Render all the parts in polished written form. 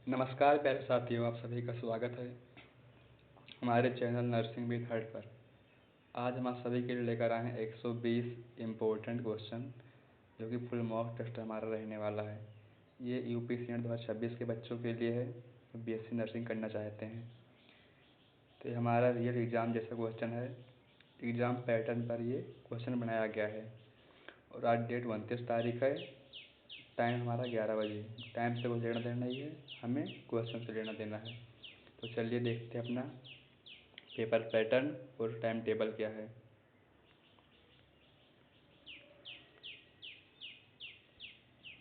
नमस्कार प्यारे साथियों, आप सभी का स्वागत है हमारे चैनल नर्सिंग विद हार्ट पर। आज हम आप सभी के लिए लेकर आए हैं 120 इम्पोर्टेंट क्वेश्चन, जो कि फुल मॉक टेस्ट हमारा रहने वाला है। ये यूपी सीनेट 2026 के बच्चों के लिए है जो बीएससी नर्सिंग करना चाहते हैं। तो ये हमारा रियल एग्ज़ाम जैसा क्वेश्चन है। एग्ज़ाम पैटर्न पर ये क्वेश्चन बनाया गया है और आज डेट 29 तारीख है। टाइम हमारा 11 बजे। टाइम से कोई लेना देना नहीं है, हमें क्वेश्चन से लेना देना है। तो चलिए देखते हैं अपना पेपर पैटर्न और टाइम टेबल क्या है।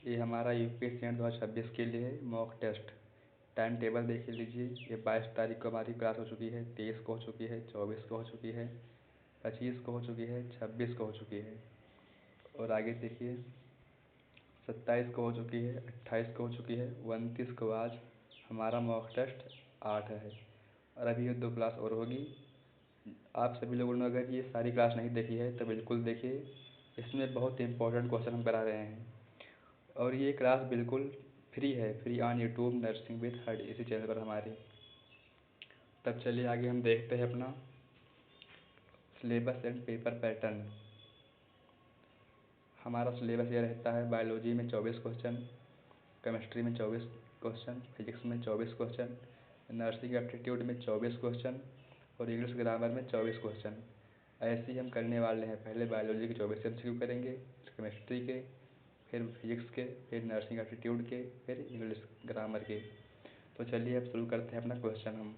ये हमारा यूपी सीनेट 2026 के लिए मॉक टेस्ट टाइम टेबल देख लीजिए। ये 22 तारीख को हमारी क्लास हो चुकी है, 23 को हो चुकी है, 24 को हो चुकी है, 25 को हो चुकी है, 26 को हो चुकी है और आगे देखिए 27 को हो चुकी है, 28 को हो चुकी है, 29 को आज हमारा मॉक टेस्ट 8 है और अभी ये 2 क्लास और होगी। आप सभी लोगों ने अगर ये सारी क्लास नहीं देखी है तो बिल्कुल देखिए, इसमें बहुत इंपॉर्टेंट क्वेश्चन हम करा रहे हैं और ये क्लास बिल्कुल फ्री है, free on YouTube nursing with heart इसी चैनल पर हमारे। तब चलिए आगे हम देखते हैं अपना सिलेबस एंड पेपर पैटर्न। हमारा सिलेबस ये रहता है, बायोलॉजी में 24 क्वेश्चन, केमिस्ट्री में 24 क्वेश्चन, फिजिक्स में 24 क्वेश्चन, नर्सिंग एप्टीट्यूड में 24 क्वेश्चन और इंग्लिश ग्रामर में 24 क्वेश्चन। ऐसे ही हम करने वाले हैं। पहले बायोलॉजी के 24 MCQ करेंगे, फिर केमिस्ट्री के, फिर फिजिक्स के, फिर नर्सिंग एप्टीट्यूड के, फिर इंग्लिश ग्रामर के। तो चलिए अब शुरू करते हैं अपना क्वेश्चन। हम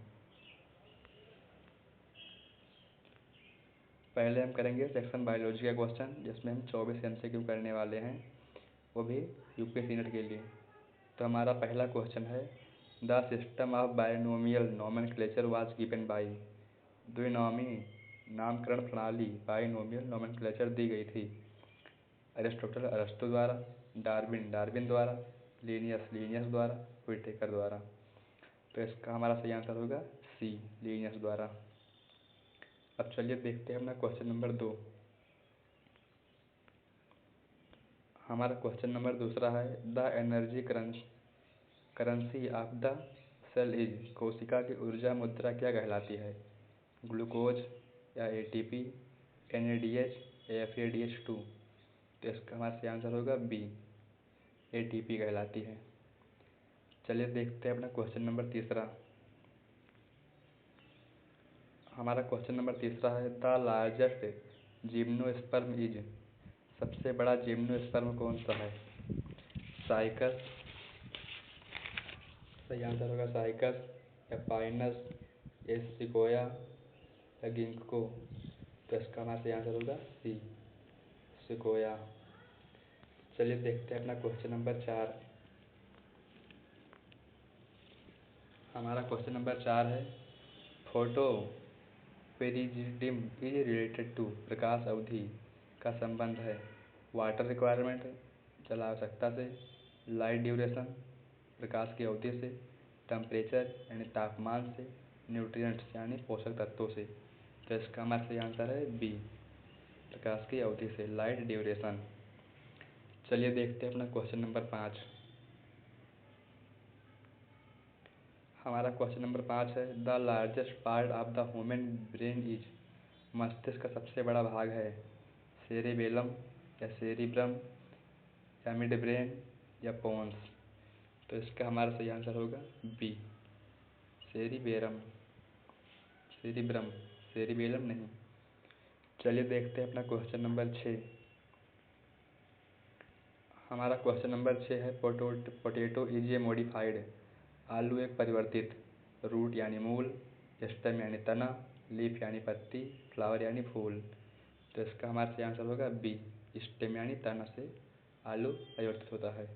पहले हम करेंगे सेक्शन बायोलॉजी का क्वेश्चन, जिसमें हम 24 MCQ करने वाले हैं, वो भी यूपी सीनेट के लिए। तो हमारा पहला क्वेश्चन है, the system of binomial nomenclature was given by. द्विनामी नामकरण प्रणाली बायनोमियल नोमेनक्लेचर दी गई थी। अरिस्टोटल अरस्तु द्वारा, डार्विन डार्विन द्वारा, लीनियस लीनियस द्वारा, व्हिटेकर द्वारा। तो इसका हमारा सही आंसर होगा सी, लीनियस द्वारा। अब चलिए देखते हैं अपना क्वेश्चन नंबर 2। हमारा क्वेश्चन नंबर दूसरा है, the energy currency of the cell is. कोशिका की ऊर्जा मुद्रा क्या कहलाती है? ग्लूकोज या एटीपी, एनएडीएच या FADH2। तो इसका हमारा सही आंसर होगा बी, एटीपी कहलाती है। चलिए देखते हैं अपना क्वेश्चन नंबर तीसरा। हमारा क्वेश्चन नंबर तीसरा है, द लार्जेस्ट जिम्नोस्पर्म इज। सबसे बड़ा जिम्नोस्पर्म कौन सा है? साइकस, सही आंसर होगा साइकस, या पाइनस, या सिकोया, या गिंको। तो इसका हमारा सही आंसर होगा सी, सिकोया। चलिए देखते हैं अपना क्वेश्चन नंबर 4। हमारा क्वेश्चन नंबर 4 है, फोटो पेरिजिडिम इज रिलेटेड टू। प्रकाश अवधि का संबंध है वाटर रिक्वायरमेंट, जल आवश्यकता से, लाइट ड्यूरेशन प्रकाश की अवधि से, टेम्परेचर यानी तापमान से, न्यूट्रिएंट्स यानी पोषक तत्वों से। तो इसका हमारा सही आंसर है बी, प्रकाश की अवधि से, लाइट ड्यूरेशन। चलिए देखते हैं अपना क्वेश्चन नंबर 5। हमारा क्वेश्चन नंबर 5 है, the largest part of the human brain is. मस्तिष्क का सबसे बड़ा भाग है सेरिबेलम, या सेरिब्रम, या मिड ब्रेन, या पोन्स। तो इसका हमारा सही आंसर होगा बी, सेरिबेरम, सेरिब्रम, सेरिबेलम नहीं। चलिए देखते हैं अपना क्वेश्चन नंबर 6। हमारा क्वेश्चन नंबर 6 है, पोटैटो इज ए मॉडिफाइड। आलू एक परिवर्तित, रूट यानी मूल, स्टेम यानी तना, लीफ यानी पत्ती, फ्लावर यानी फूल। तो इसका हमारा सही आंसर होगा बी, स्टेम यानी तना से आलू परिवर्तित होता है।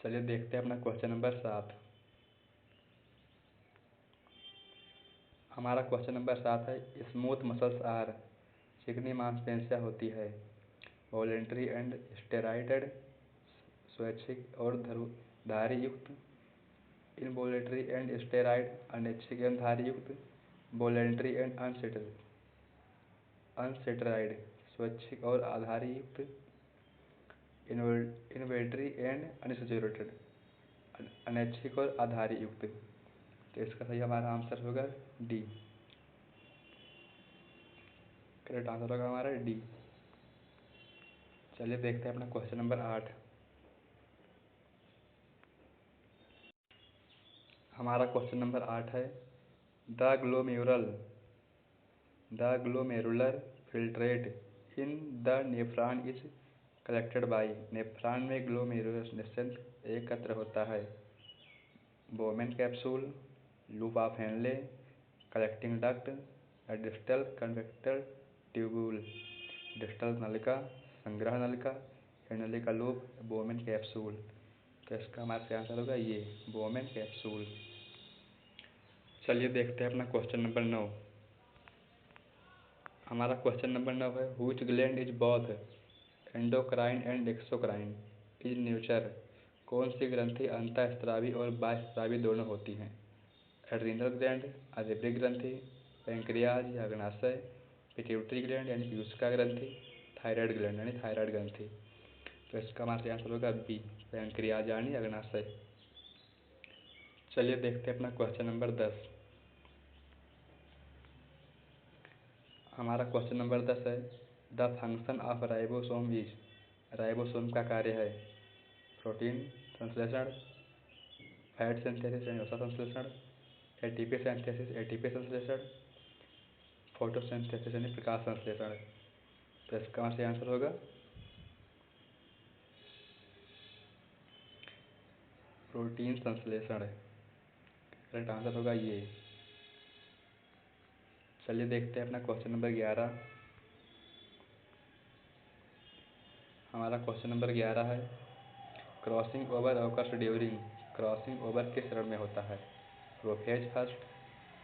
चलिए देखते हैं अपना क्वेश्चन नंबर 7। हमारा क्वेश्चन नंबर 7 है, स्मूथ मसल्स आर। चिकनी मांसपेशियाँ होती है वॉलेंट्री एंड स्टेरॉयडेड, स्वैच्छिक और धारी युक्त, इनवॉलेंट्री एंड स्टेरॉयड अनैच्छिक एवं धारी युक्त, वॉलेंट्री एंड अनस्टेरॉयड स्वैच्छिक और आधारी युक्त, इनवॉलेंट्री एंड अनसैचुरेटेड। अनैच्छिक और आधारी युक्त। तो इसका सही हमारा आंसर होगा डी। करेक्ट आंसर होगा हमारा डी। चलिए देखते हैं अपना क्वेश्चन नंबर 8। हमारा क्वेश्चन नंबर 8 है the glomerular filtrate in the nephron is collected by. Nephron में ग्लोमेरुलेशन एकत्र होता है। Bowman capsule, loop of Henle, collecting duct या डिस्टल कन्वेक्टर ट्यूब्यूल। डिस्टल नलिका, संग्रह नलिका, नलिका लूप, बोमेन कैप्सूल। तो इसका हमारा आंसर होगा ये बोमेन कैप्सूल। चलिए देखते हैं अपना क्वेश्चन नंबर 9। हमारा क्वेश्चन नंबर 9 है which gland is both endocrine and exocrine is nature. कौन सी ग्रंथि अंतःस्रावी और बाह्यस्रावी दोनों होती हैं। एड्रीनल ग्लैंड, अलिव्री ग्रंथि, पैंक्रियाज या अग्नाशय, पिट्यूटरी ग्लैंड यानी पीयूषिका ग्रंथि, थायराइड ग्लैंड यानी थायराइड ग्रंथि। तो इसका हमारा आंसर होगा बी पैंक्रियाज यानी अग्नाशय। चलिए देखते हैं अपना क्वेश्चन नंबर 10। हमारा क्वेश्चन नंबर 10 है the function of ribosome is. Ribosome का कार्य है प्रोटीन संश्लेषण, फैट सिंथेसिस यानी वसा संश्लेषण, एटीपी सिंथेसिस एटीपी संश्लेषण, फोटोसिंथेसिस यानी प्रकाश संश्लेषण। तो इसका सही आंसर होगा प्रोटीन संश्लेषण। करेक्ट आंसर होगा ये। चलिए देखते हैं अपना क्वेश्चन नंबर 11। हमारा क्वेश्चन नंबर 11 है crossing over occurs during. Crossing over किस चरण में होता है। Prophase first,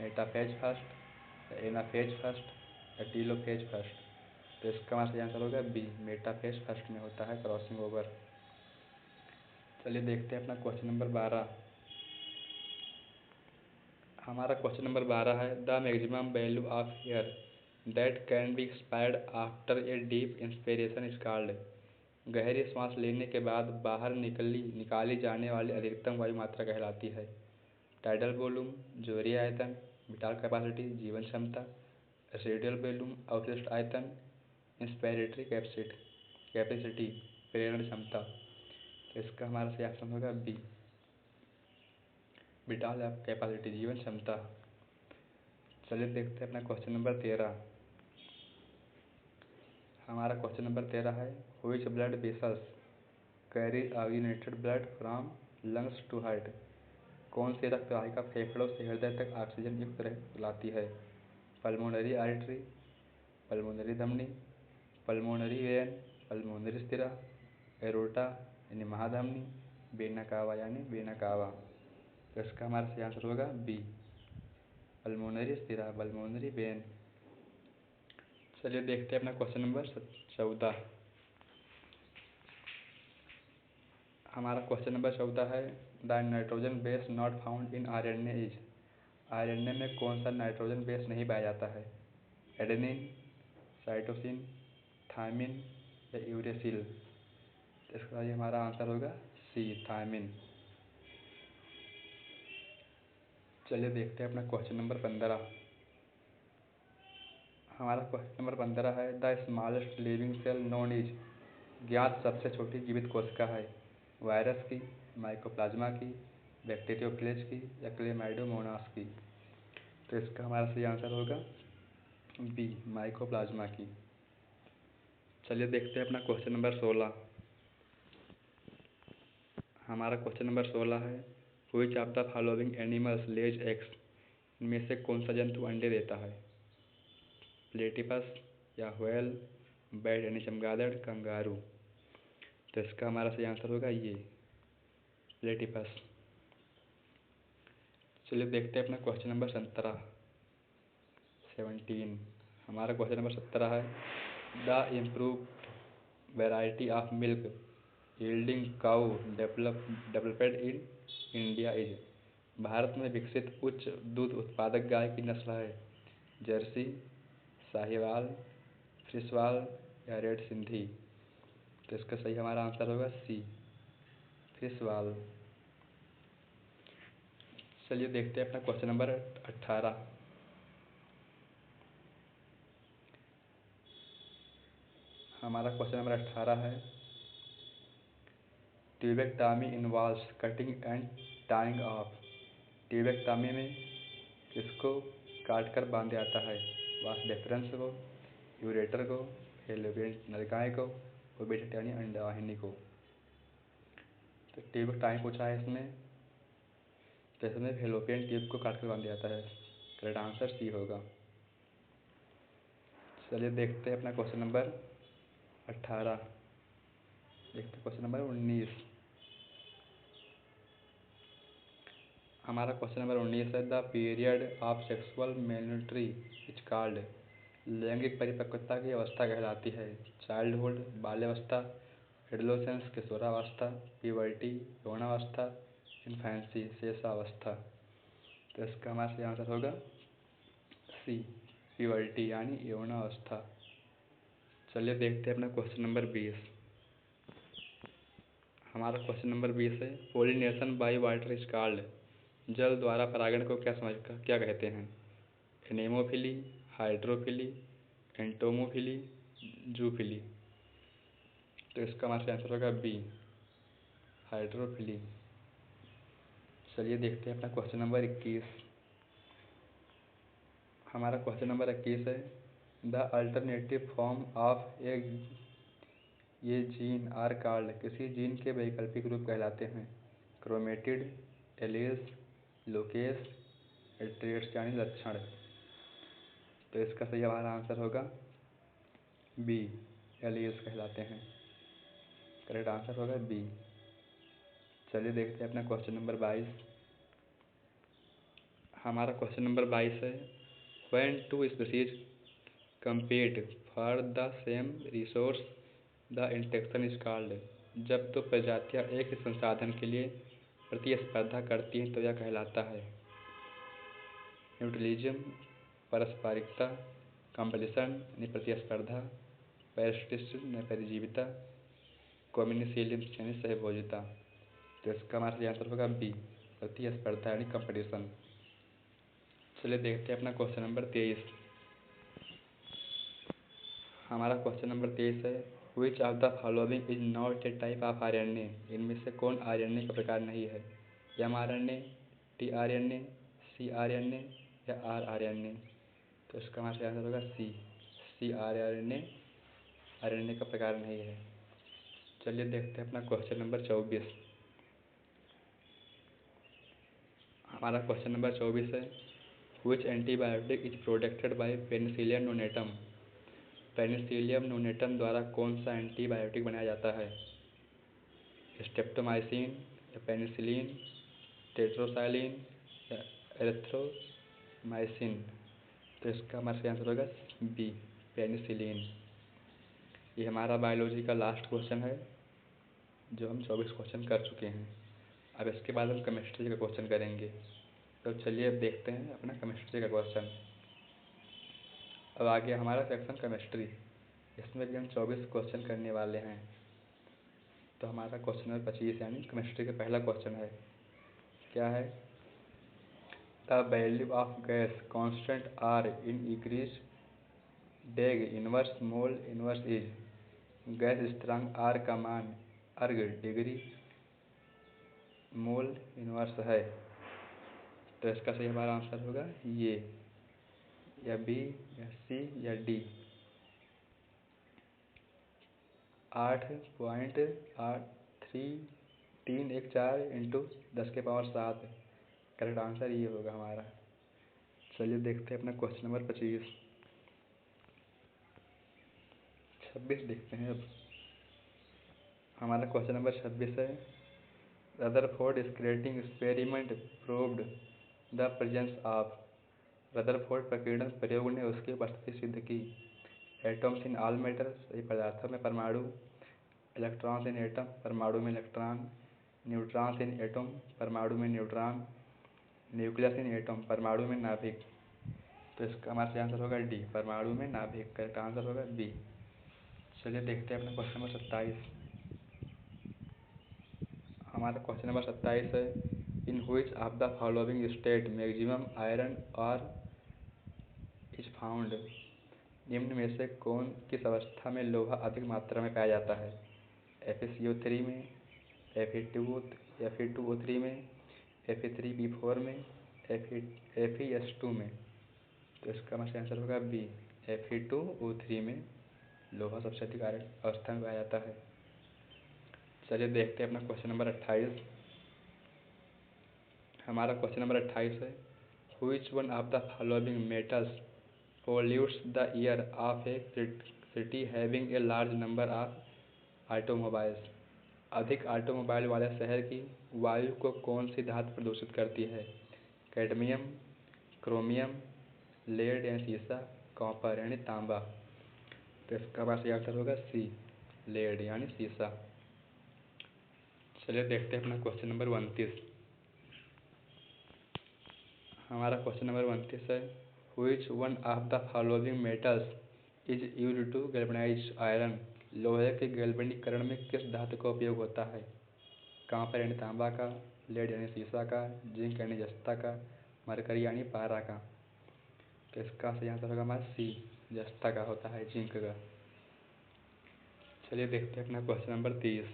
metaphase first, anaphase first या टीलोफेज फर्स्ट। तो इसका हमारा सही आंसर होगा बी मेटाफेज फर्स्ट में होता है क्रॉसिंग ओवर। चलिए देखते हैं अपना क्वेश्चन नंबर 12। हमारा क्वेश्चन नंबर 12 है the maximum value of air that can be expired after a deep inspiration is called. गहरी सांस लेने के बाद बाहर निकाली जाने वाली अधिकतम वायु मात्रा कहलाती है। टाइडल वॉल्यूम, जोहरी आयतन, विटाल कैपेसिटी, जीवन क्षमता, रेडियल वॉल्यूम, अवशिष्ट आयतन, इंस्पायरेटरी कैपेसिटी, प्रेरण क्षमता। तो इसका हमारा सही ऑप्शन होगा बी विटाल कैपेसिटी, जीवन क्षमता। चलिए देखते हैं अपना क्वेश्चन नंबर 13। हमारा क्वेश्चन नंबर 13 है which blood vessels carry oxygenated blood from lungs to heart. कौन सी रक्त वाहिका फेफड़ों से हृदय तक ऑक्सीजन युक्त रक्त लाती है। पल्मोनरी आर्टरी, पल्मोनरी धमनी, पल्मोनरी वेन, पल्मोनरी सिरा, एरोटा यानी महाधमनी, वेना कावा यानी वेना कावा। तो इसका हमारा सही आंसर होगा बी पल्मोनरी सिरा, पल्मोनरी वेन। चलिए देखते हैं अपना क्वेश्चन नंबर 14। हमारा क्वेश्चन नंबर 14 है the nitrogen base not found in RNA is. RNA में कौन सा नाइट्रोजन बेस नहीं पाया जाता है। एडेनिन, साइटोसिन, थायमिन या यूरेसिल। इसका ये हमारा आंसर होगा सी थायमिन। चलिए देखते हैं अपना क्वेश्चन नंबर 15। हमारा क्वेश्चन नंबर 15 है the smallest living cell known is. ज्ञात सबसे छोटी जीवित कोशिका है। वायरस की, माइकोप्लाज्मा की, बैक्टीरियोफेज की या क्लेमाइडोमोनास की। तो इसका हमारा सही आंसर होगा बी माइकोप्लाज्मा की। चलिए देखते हैं अपना क्वेश्चन नंबर 16। हमारा क्वेश्चन नंबर 16 है which of the following animals Lay's eggs. इनमें से कौन सा जंतु अंडे देता है। प्लेटिपस या व्हेल, बैट यानी चमगादड़, कंगारू। तो इसका हमारा सही आंसर होगा ये प्लेटिपस। चलिए देखते हैं अपना क्वेश्चन नंबर 17। हमारा क्वेश्चन नंबर 17 है the improved variety of milk yielding cow developed in India is. Bharat में विकसित उच्च दूध उत्पादक गाय की नस्ल है। जर्सी, साहिवाल, फ्रिसवाल या रेड सिंधी। तो इसका सही हमारा आंसर होगा सी फ्रिसवाल। चलिए देखते हैं अपना क्वेश्चन नंबर 18। हमारा क्वेश्चन नंबर 18 है, tubectomy involves cutting and tying of. Tubectomy में किसको काट कर बांध दिया जाता है? वास डेफरेंस को, यूरेटर को, फैलोपियन नलिकाएं को, ओविडक्ट यानी अंडवाहिनी को। तो ट्यूबेक्टॉमी पूछा है इसमें, तो इसमें फैलोपियन ट्यूब को काट कर बांध दिया जाता है। करेक्ट आंसर सी होगा। चलिए देखते हैं अपना क्वेश्चन नंबर 18। देखते हैं क्वेश्चन नंबर 19। हमारा क्वेश्चन नंबर 19 है, द पीरियड ऑफ सेक्सुअल मेलन्यूट्री इज कॉल्ड। लैंगिक परिपक्वता की अवस्था कहलाती है चाइल्डहुड बाल्यावस्था, एडोलेसेंस किशोरावस्था, प्यूबर्टी यौनावस्था, इन्फेंसी शेषावस्था। तो इसका हमारा सही आंसर होगा सी, प्यूबर्टी यानी यौनावस्था। चलिए देखते हैं अपना क्वेश्चन नंबर 20। हमारा क्वेश्चन नंबर 20 है, pollination by water is called. जल द्वारा परागण को क्या कहते हैं? एनेमोफिली, हाइड्रोफिली, एंटोमोफिली, जूफिली। तो इसका हमारा आंसर होगा बी, हाइड्रोफिली। चलिए देखते हैं अपना क्वेश्चन नंबर 21। हमारा क्वेश्चन नंबर 21 है, द अल्टरनेटिव फॉर्म ऑफ ये जीन आर कॉल्ड। किसी जीन के वैकल्पिक रूप कहलाते हैं क्रोमेटिड, एलील्स, लोकेस, ट्रेट्स यानी लक्षण। तो इसका सही हमारा आंसर होगा बी, एलील्स कहलाते हैं। करेक्ट आंसर होगा बी। चलिए देखते हैं अपना क्वेश्चन नंबर 22। हमारा क्वेश्चन नंबर 22 है, when two species compete for the same resource the interaction is called. जब दो प्रजातियां एक ही संसाधन के लिए प्रतिस्पर्धा करती हैं तो यह कहलाता है म्यूचुअलिज्म, पारस्परिकता, कंपटीशन यानी प्रतिस्पर्धा, पैरासिटिज्म यानी परिजीविता, कॉम्युनिसिलियम यानी सहभोजिता। तो इसका हमारा सही आंसर होगा बी, प्रतिस्पर्धा यानी कंपटीशन। चलिए देखते हैं अपना क्वेश्चन नंबर 23। हमारा क्वेश्चन नंबर 23 है, which of the following is not a type of RNA. इनमें से कौन आरएनए का प्रकार नहीं है? एमआरएनए, टीआरएनए, सीआरएनए या आरआरएनए। तो इसका हमारा आंसर होगा सी, सीआरआरएनए आरएनए का प्रकार नहीं है। चलिए देखते हैं अपना क्वेश्चन नंबर 24। हमारा क्वेश्चन नंबर 24 है, which antibiotic is protected by Penicillium notatum. Penicillium notatum द्वारा कौन सा एंटीबायोटिक बनाया जाता है? स्ट्रेप्टोमाइसिन या पेनिसिलिन, टेट्रोसाइलिन या एरिथ्रोमाइसिन। तो इसका हमारा सही आंसर होगा बी, पेनिसिलिन। ये हमारा बायोलॉजी का लास्ट क्वेश्चन है, जो हम 24 क्वेश्चन कर चुके हैं। अब इसके बाद हम केमिस्ट्री का क्वेश्चन करेंगे। तो चलिए अब देखते हैं अपना केमिस्ट्री का क्वेश्चन। अब आ गया हमारा सेक्शन केमिस्ट्री। इसमें भी हम 24 क्वेश्चन करने वाले हैं। तो हमारा क्वेश्चन नंबर 25 यानी केमिस्ट्री का पहला क्वेश्चन है, क्या है? The value of gas constant R in increase deg inverse mol inverse is. Gas स्थिरांक आर का मान अर्ग डिग्री मोल इनवर्स है। तो इसका सही हमारा आंसर होगा ये, या बी या सी या डी। 8.8314 इंटू 10⁻⁷। करेक्ट आंसर ये होगा हमारा। चलिए देखते हैं अपना क्वेश्चन नंबर 26 देखते हैं। अब हमारा क्वेश्चन नंबर 26 है, Rutherford screening experiment proved the presence of. Rutherford प्रकीर्णन प्रयोग ने उसकी उपस्थिति सिद्ध की एटम्स इन ऑल मैटर, सभी पदार्थों में परमाणु, इलेक्ट्रॉन्स इन एटम, परमाणु में इलेक्ट्रॉन, न्यूट्रॉन्स इन एटम, परमाणु में न्यूट्रॉन, न्यूक्लियस इन एटम, परमाणु में नाभिक। तो इसका हमारा आंसर होगा डी, परमाणु में नाभिक। करेक्ट आंसर होगा बी। चलिए देखते हैं अपना क्वेश्चन नंबर 27। हमारा क्वेश्चन नंबर 27 है, इन which of the following state maximum iron ore is found? निम्न में से किस अवस्था में लोहा अधिक मात्रा में पाया जाता है? FeCO3 में, Fe2O3 में, Fe3P4 में, FeS2 में। तो इसका हमारा आंसर होगा बी, Fe2O3 में लोहा सबसे अधिक आयरन अवस्था में पाया जाता है। चलिए देखते हैं अपना क्वेश्चन नंबर 28। हमारा क्वेश्चन नंबर 28 है, which one of the following metals pollutes the air of a city having a large number of automobiles? अधिक ऑटोमोबाइल वाले शहर की वायु को कौन सी धातु प्रदूषित करती है? कैडमियम, क्रोमियम, लेड यानी सीसा, कॉपर यानी तांबा। तो इसका हमारा सही आंसर होगा सी, लेड यानी सीसा। चलिए देखते हैं अपना क्वेश्चन नंबर 29। हमारा क्वेश्चन नंबर 29 है, which one of the following metals is used to galvanise iron? लोहे के गैल्वेनीकरण में किस धातु का उपयोग होता है? कॉपर यानी तांबा का, लेड यानी सीसा का, जिंक यानी जस्ता का, मरकरी यानी पारा का। तो इसका सही आंसर होगा हमारा सी, जस्ता का होता है, जिंक का। चलिए देखते हैं अपना क्वेश्चन नंबर 30।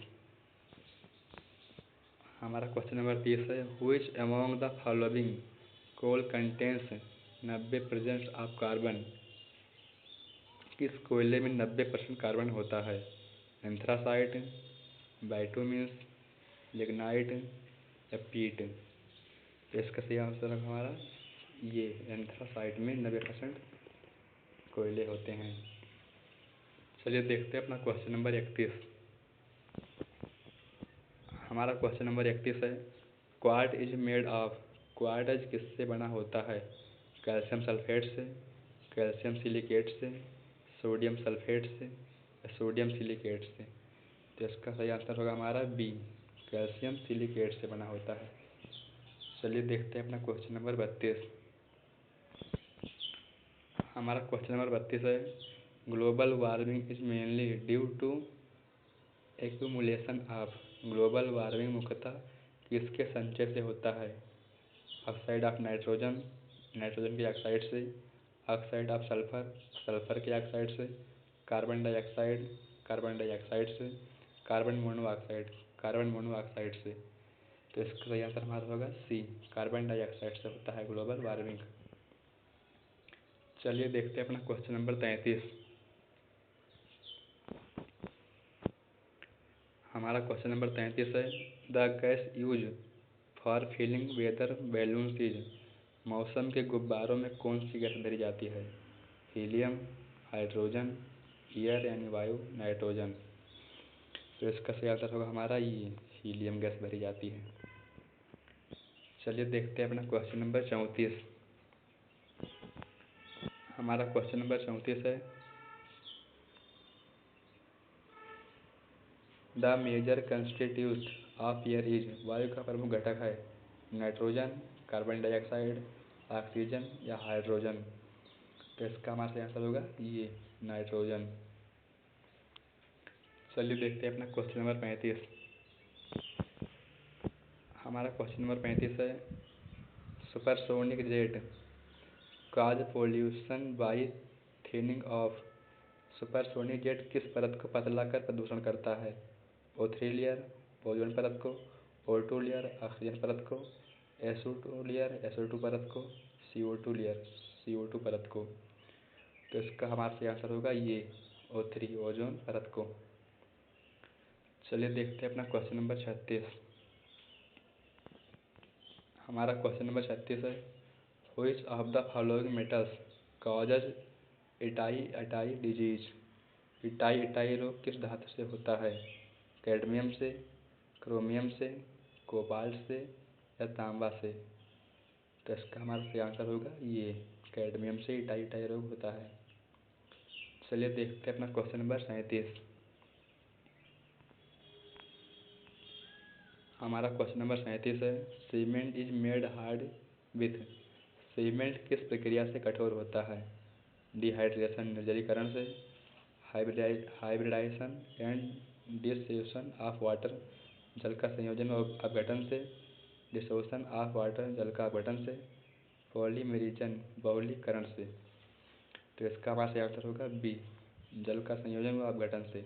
हमारा क्वेश्चन नंबर 30 है, which among the following coal contains 90% of carbon? किस कोयले में 90% कार्बन होता है? एंथ्रासाइट, बाइटुमिन्स, लिग्नाइट या पीट। तो इसका सही आंसर है हमारा ये, एंथ्रासाइट में 90% कोयले होते हैं। चलिए देखते हैं अपना क्वेश्चन नंबर 31। हमारा क्वेश्चन नंबर 31 है, quartz is made of? Quartz किससे बना होता है? कैल्शियम सल्फेट से, कैल्शियम सिलिकेट से, सोडियम सल्फेट से या सोडियम सिलिकेट से। तो इसका सही आंसर होगा हमारा बी, कैल्शियम सिलिकेट से बना होता है। चलिए देखते हैं अपना क्वेश्चन नंबर 32। हमारा क्वेश्चन नंबर 32 है, global warming is mainly due to accumulation of? Global warming मुख्यतः किसके संचय से होता है? ऑक्साइड ऑफ नाइट्रोजन, नाइट्रोजन के ऑक्साइड से, ऑक्साइड ऑफ सल्फर, सल्फर के ऑक्साइड से, कार्बन डाइऑक्साइड, कार्बन डाइऑक्साइड से, कार्बन मोनोऑक्साइड, कार्बन मोनोऑक्साइड से। तो इसका सही आंसर हमारा होगा सी, कार्बन डाइऑक्साइड से होता है ग्लोबल वार्मिंग। चलिए देखते हैं अपना क्वेश्चन नंबर 33। हमारा क्वेश्चन नंबर 33 है, the gas use for filling weather balloons is? मौसम के गुब्बारों में कौन सी गैस भरी जाती है? हीलियम, हाइड्रोजन, एयर यानी वायु, नाइट्रोजन। तो इसका सही आंसर होगा हमारा ये, हीलियम गैस भरी जाती है। चलिए देखते हैं अपना क्वेश्चन नंबर 34। हमारा क्वेश्चन नंबर 34 है, the major constituent of air is? वायु का प्रमुख घटक है नाइट्रोजन, कार्बन डाइऑक्साइड, ऑक्सीजन या हाइड्रोजन। तो इसका हमारा सही आंसर होगा ये, नाइट्रोजन। चलिए देखते हैं अपना क्वेश्चन नंबर 35। हमारा क्वेश्चन नंबर 35 है, supersonic jet cause pollution by thinning of? Supersonic jet किस परत को पतला कर प्रदूषण करता है? O3 लेयर, ओजोन परत को, O2 लेयर, ऑक्सीजन परत को, SO2 लेयर, SO2 परत को, CO2 लेयर, CO2 परत को। तो इसका हमारा सही आंसर होगा ये, O3 ओजोन परत को। चलिए देखते हैं अपना क्वेश्चन नंबर 36। हमारा क्वेश्चन नंबर 36 है, which of the following metals causes itai disease? Itai रोग किस धातु से होता है? कैडमियम से, क्रोमियम से, कोबाल्ट से या तांबा से। तो इसका हमारा सही आंसर होगा ये, कैडमियम से इटाई रोग होता है। चलिए देखते हैं अपना क्वेश्चन नंबर 37। हमारा क्वेश्चन नंबर 37 है, cement is made hard with? Cement किस प्रक्रिया से कठोर होता है? डिहाइड्रेशन निर्जलीकरण से, hybridization and dissociation of water जल का संयोजन और अपघटन से, डिसोशन ऑफ वाटर जल का अपघटन से, पॉलीमेरीजन बहुलीकरण से। तो इसका हमारा सही आंसर होगा बी, जल का संयोजन व अपघटन से,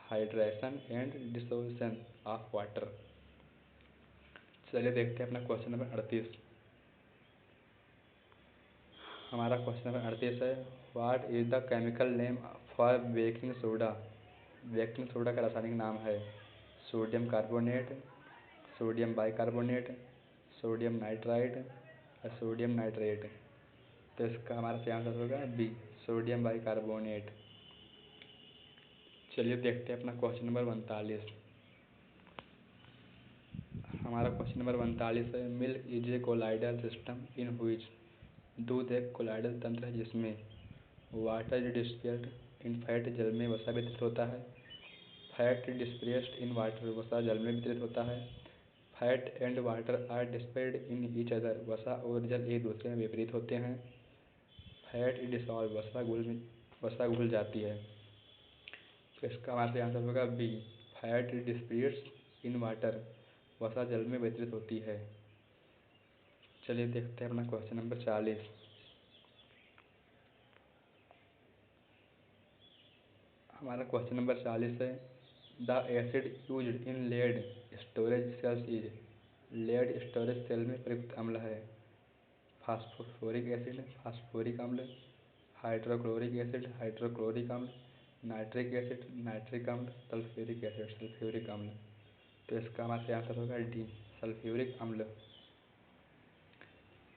हाइड्रेशन एंड डिसोशन ऑफ वाटर। चलिए देखते हैं अपना क्वेश्चन नंबर 38। हमारा क्वेश्चन नंबर 38 है, what is the chemical name for baking soda. Baking soda का रासायनिक नाम है sodium carbonate, sodium bicarbonate, sodium nitrite या सोडियम नाइट्रेट। तो इसका हमारा सही आंसर होगा बी, सोडियम बाइकार्बोनेट। चलिए देखते हैं अपना क्वेश्चन नंबर 39। हमारा क्वेश्चन नंबर 39 है, milk is a colloidal system in which. दूध एक कोलाइडल तंत्र है जिसमें water is dispersed in fat, जल में वसा वितरित होता है, फैट डिस्पेर्स्ड इन वाटर, वसा जल में वितरित होता है, fat and water are dispersed in each other, वसा और जल एक दूसरे में विपरीत होते हैं, फैट इज डिसॉल्व, वसा घुल जाती है। तो इसका हमारा सही आंसर होगा B, fat is dispersed in water, वसा जल में वितरित होती है। चलिए देखते हैं अपना क्वेश्चन नंबर 40। हमारा क्वेश्चन नंबर 40 है, the acid used in lead storage cells is. Lead storage cell में प्रयुक्त अम्ल है फास्फोरिक एसिड, फास्फोरिक अम्ल, हाइड्रोक्लोरिक एसिड, हाइड्रोक्लोरिक अम्ल, नाइट्रिक एसिड, नाइट्रिक अम्ल, सल्फ्यूरिक एसिड, सल्फ्यूरिक अम्ल। तो इसका हमारा सही आंसर होगा डी, सल्फ्यूरिक अम्ल।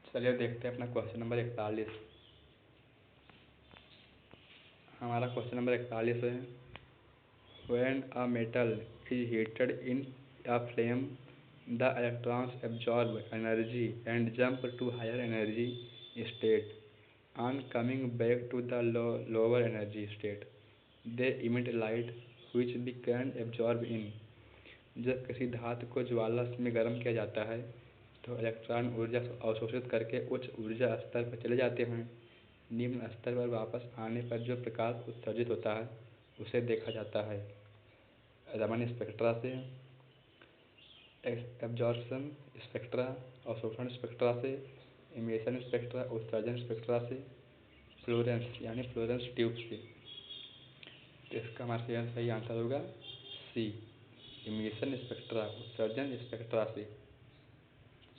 चलिए देखते हैं अपना क्वेश्चन नंबर 41। हमारा क्वेश्चन नंबर 41 है, when a metal is heated in a flame, the electrons absorb energy and jump to higher energy state. On coming back to the lower energy state, they emit light which we can absorb in. जब किसी धातु को ज्वाला में गर्म किया जाता है तो इलेक्ट्रॉन ऊर्जा अवशोषित करके उच्च ऊर्जा स्तर पर चले जाते हैं। निम्न स्तर पर वापस आने पर जो प्रकाश उत्सर्जित होता है उसे देखा जाता है रमन स्पेक्ट्रा से, एब्जॉर्प्शन स्पेक्ट्रा अवशोषण स्पेक्ट्रा से, इमिशन स्पेक्ट्रा उत्सर्जन स्पेक्ट्रा से, फ्लोरेंस यानी फ्लोरेंस ट्यूब से। तो इसका हमारा सही आंसर होगा सी, इमिशन स्पेक्ट्रा उत्सर्जन स्पेक्ट्रा से।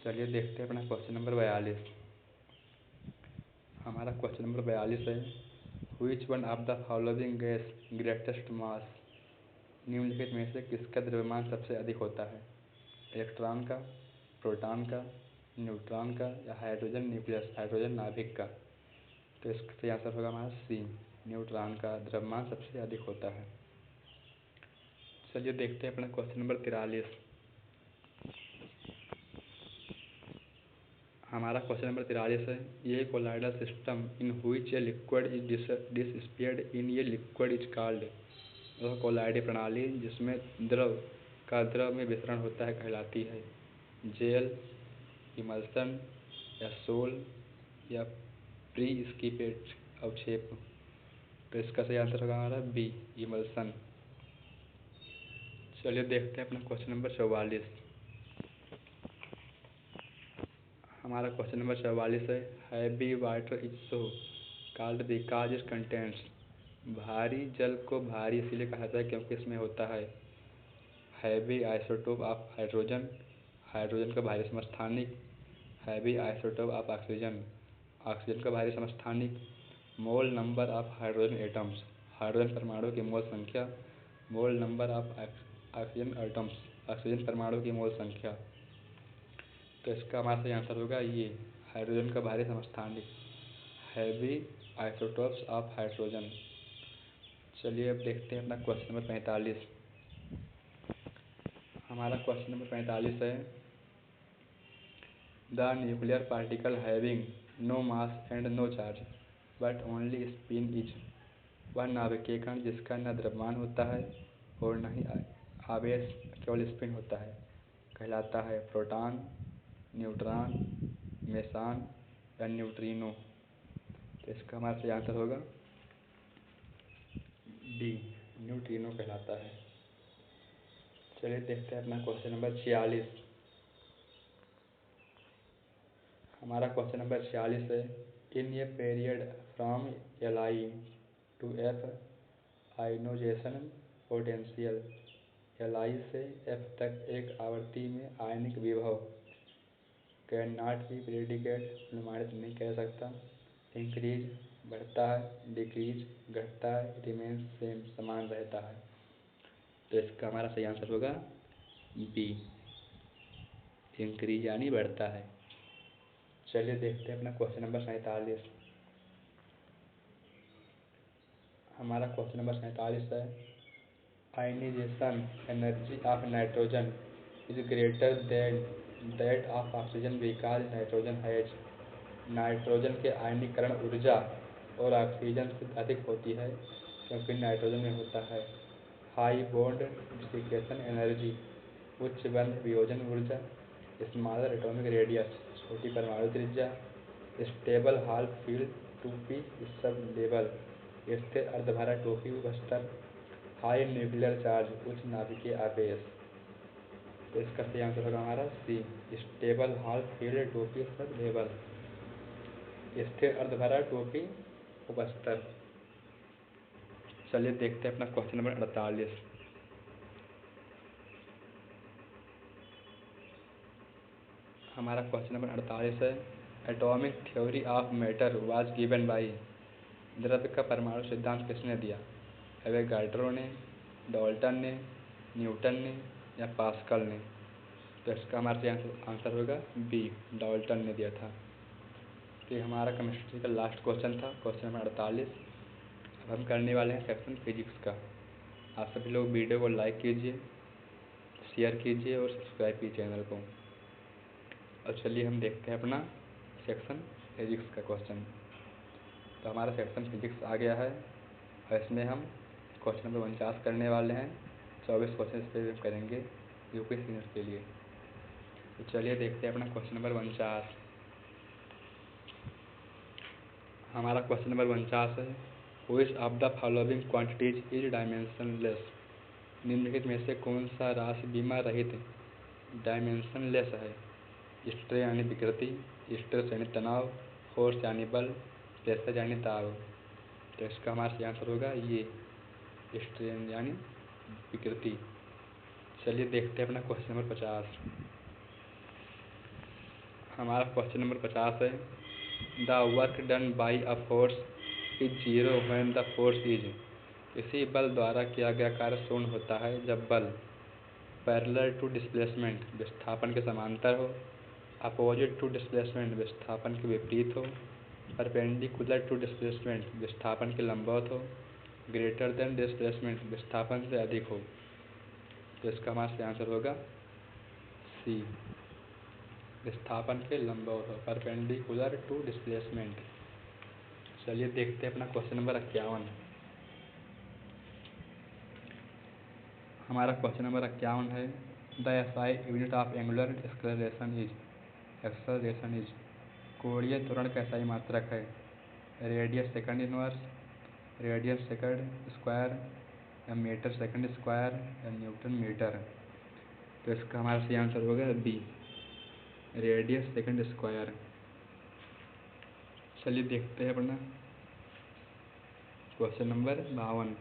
चलिए देखते हैं अपना क्वेश्चन नंबर 42। हमारा क्वेश्चन नंबर 42 है, which one of the following gas greatest mass. निम्नलिखित में से किसका द्रव्यमान सबसे अधिक होता है, इलेक्ट्रॉन का, प्रोटॉन का, न्यूट्रॉन का या हाइड्रोजन न्यूक्लियस, हाइड्रोजन नाभिक का। तो इसका सही आंसर होगा हमारा सी, न्यूट्रॉन का द्रव्यमान सबसे अधिक होता है। चलिए देखते हैं अपना क्वेश्चन नंबर 43। हमारा क्वेश्चन नंबर 43 है, ये colloidal system in which a liquid is disappeared in a liquid is called. वह कोलाइडल प्रणाली जिसमें द्रव का द्रव में विसरण होता है कहलाती है जेल, इमल्सन या सोल या प्री-स्किपेट अवक्षेप। तो इसका सही आंसर होगा हमारा बी, इमल्सन। चलिए देखते हैं अपना क्वेश्चन नंबर 44। हमारा क्वेश्चन नंबर 44 है, heavy water is so called because it contents. भारी जल को भारी इसीलिए कहा जाता है क्योंकि इसमें होता है heavy isotope of hydrogen, hydrogen का भारी समस्थानिक, heavy isotope of oxygen, oxygen का भारी समस्थानिक, mole number of hydrogen atoms, hydrogen परमाणु की मोल संख्या, mole number of oxygen atoms, oxygen परमाणु की मोल संख्या। तो इसका हमारा सही आंसर होगा ये, हाइड्रोजन का भारी समस्थानिक, हैवी आइसोटोप्स ऑफ हाइड्रोजन। चलिए अब देखते हैं अपना क्वेश्चन नंबर 45। हमारा क्वेश्चन नंबर 45 है, the nuclear particle having no mass and no charge but only spin is. वह नाभिकीय कण जिसका न द्रव्यमान होता है और न ही आवेश, केवल स्पिन होता है कहलाता है प्रोटॉन, न्यूट्रॉन, मेसॉन या न्यूट्रिनो। तो इसका हमारा सही आंसर होगा डी, न्यूट्रिनो कहलाता है। चलिए देखते हैं अपना क्वेश्चन नंबर 46। हमारा क्वेश्चन नंबर 46 है, in a period from Li to F ionization potential, Li से F तक एक आवर्ती में आयनिक विभव कैन नॉट बी प्रेडिकेट अनुमानित नहीं कह सकता, इंक्रीज बढ़ता है, डिक्रीज घटता है, रिमेन्स सेम समान रहता है। तो इसका हमारा सही आंसर होगा बी, इंक्रीज यानी बढ़ता है। चलिए देखते हैं अपना क्वेश्चन नंबर 47। हमारा क्वेश्चन नंबर 47 है, ionisation energy of nitrogen is greater than that of oxygen because nitrogen has, nitrogen के आयनीकरण ऊर्जा और ऑक्सीजन से अधिक होती है क्योंकि नाइट्रोजन में होता है हाई बॉन्ड डिसोसिएशन एनर्जी, उच्च बंध वियोजन ऊर्जा, स्मॉलर एटॉमिक रेडियस छोटी परमाणु त्रिज्या, stable hall field 2p sub level, स्थिर अर्धभारा टोपी उपस्तर, हाई न्यूक्लियर चार्ज उच्च नाभिकीय आवेश। तो इसका सही आंसर होगा हमारा सी, स्टेबल हॉल फील्ड टोपी सब लेवल, स्थिर अर्धभारा टोपी उपस्तर। चलिए देखते हैं अपना क्वेश्चन नंबर 48। हमारा क्वेश्चन नंबर 48 है, atomic theory of matter was given by, द्रव्य का परमाणु सिद्धांत किसने दिया? एवोगाड्रो ने, डाल्टन ने, न्यूटन ने या पास्कल ने? तो इसका हमारा आंसर होगा बी, डाल्टन ने दिया था। तो ये हमारा केमिस्ट्री का लास्ट क्वेश्चन था, क्वेश्चन नंबर 48। अब हम करने वाले हैं सेक्शन फिजिक्स का। आप सभी लोग वीडियो को लाइक कीजिए, शेयर कीजिए और सब्सक्राइब कीजिए चैनल को। और चलिए हम देखते हैं अपना सेक्शन फिजिक्स का क्वेश्चन। तो हमारा सेक्शन फिजिक्स आ गया है और इसमें हम क्वेश्चन नंबर 49 करने वाले हैं। 24 क्वेश्चन इस पर करेंगे यूपी सीनियर के लिए। तो चलिए देखते हैं अपना क्वेश्चन नंबर 49। हमारा क्वेश्चन नंबर 49 है, which of the following quantities is dimensionless, निम्नलिखित में से कौन सा राशि बीमा रहित डायमेंशनलेस है? स्ट्रेन यानी विकृति, स्ट्रेस यानी तनाव, फोर्स यानी बल, प्रेशर यानी दाब। तो इसका हमारा सही आंसर होगा ये, स्ट्रेन यानी विकृति। चलिए देखते हैं अपना क्वेश्चन नंबर 50। हमारा क्वेश्चन नंबर 50 है, the work done by a force is zero when the force is, किसी बल द्वारा किया गया कार्य शून्य होता है जब बल पैरेलल टू डिस्प्लेसमेंट विस्थापन के समांतर हो, अपोजिट टू डिस्प्लेसमेंट विस्थापन के विपरीत हो, परपेंडिकुलर टू डिस्प्लेसमेंट विस्थापन के लंबवत हो, ग्रेटर देन डिस्प्लेसमेंट विस्थापन से अधिक हो। तो इसका हमारा आंसर होगा सी, विस्थापन के लंबवत हो, परपेंडिकुलर टू डिस्प्लेसमेंट। चलिए देखते हैं अपना क्वेश्चन नंबर 51। हमारा क्वेश्चन नंबर 51 है, the SI unit of angular acceleration is, कोणीय त्वरण का एसआई मात्रक है? Radius second inverse, radian second square या मीटर सेकंड स्क्वायर या न्यूटन मीटर? तो इसका हमारा सही आंसर होगा बी, रेडियस सेकंड स्क्वायर। चलिए देखते हैं अपना क्वेश्चन नंबर 52।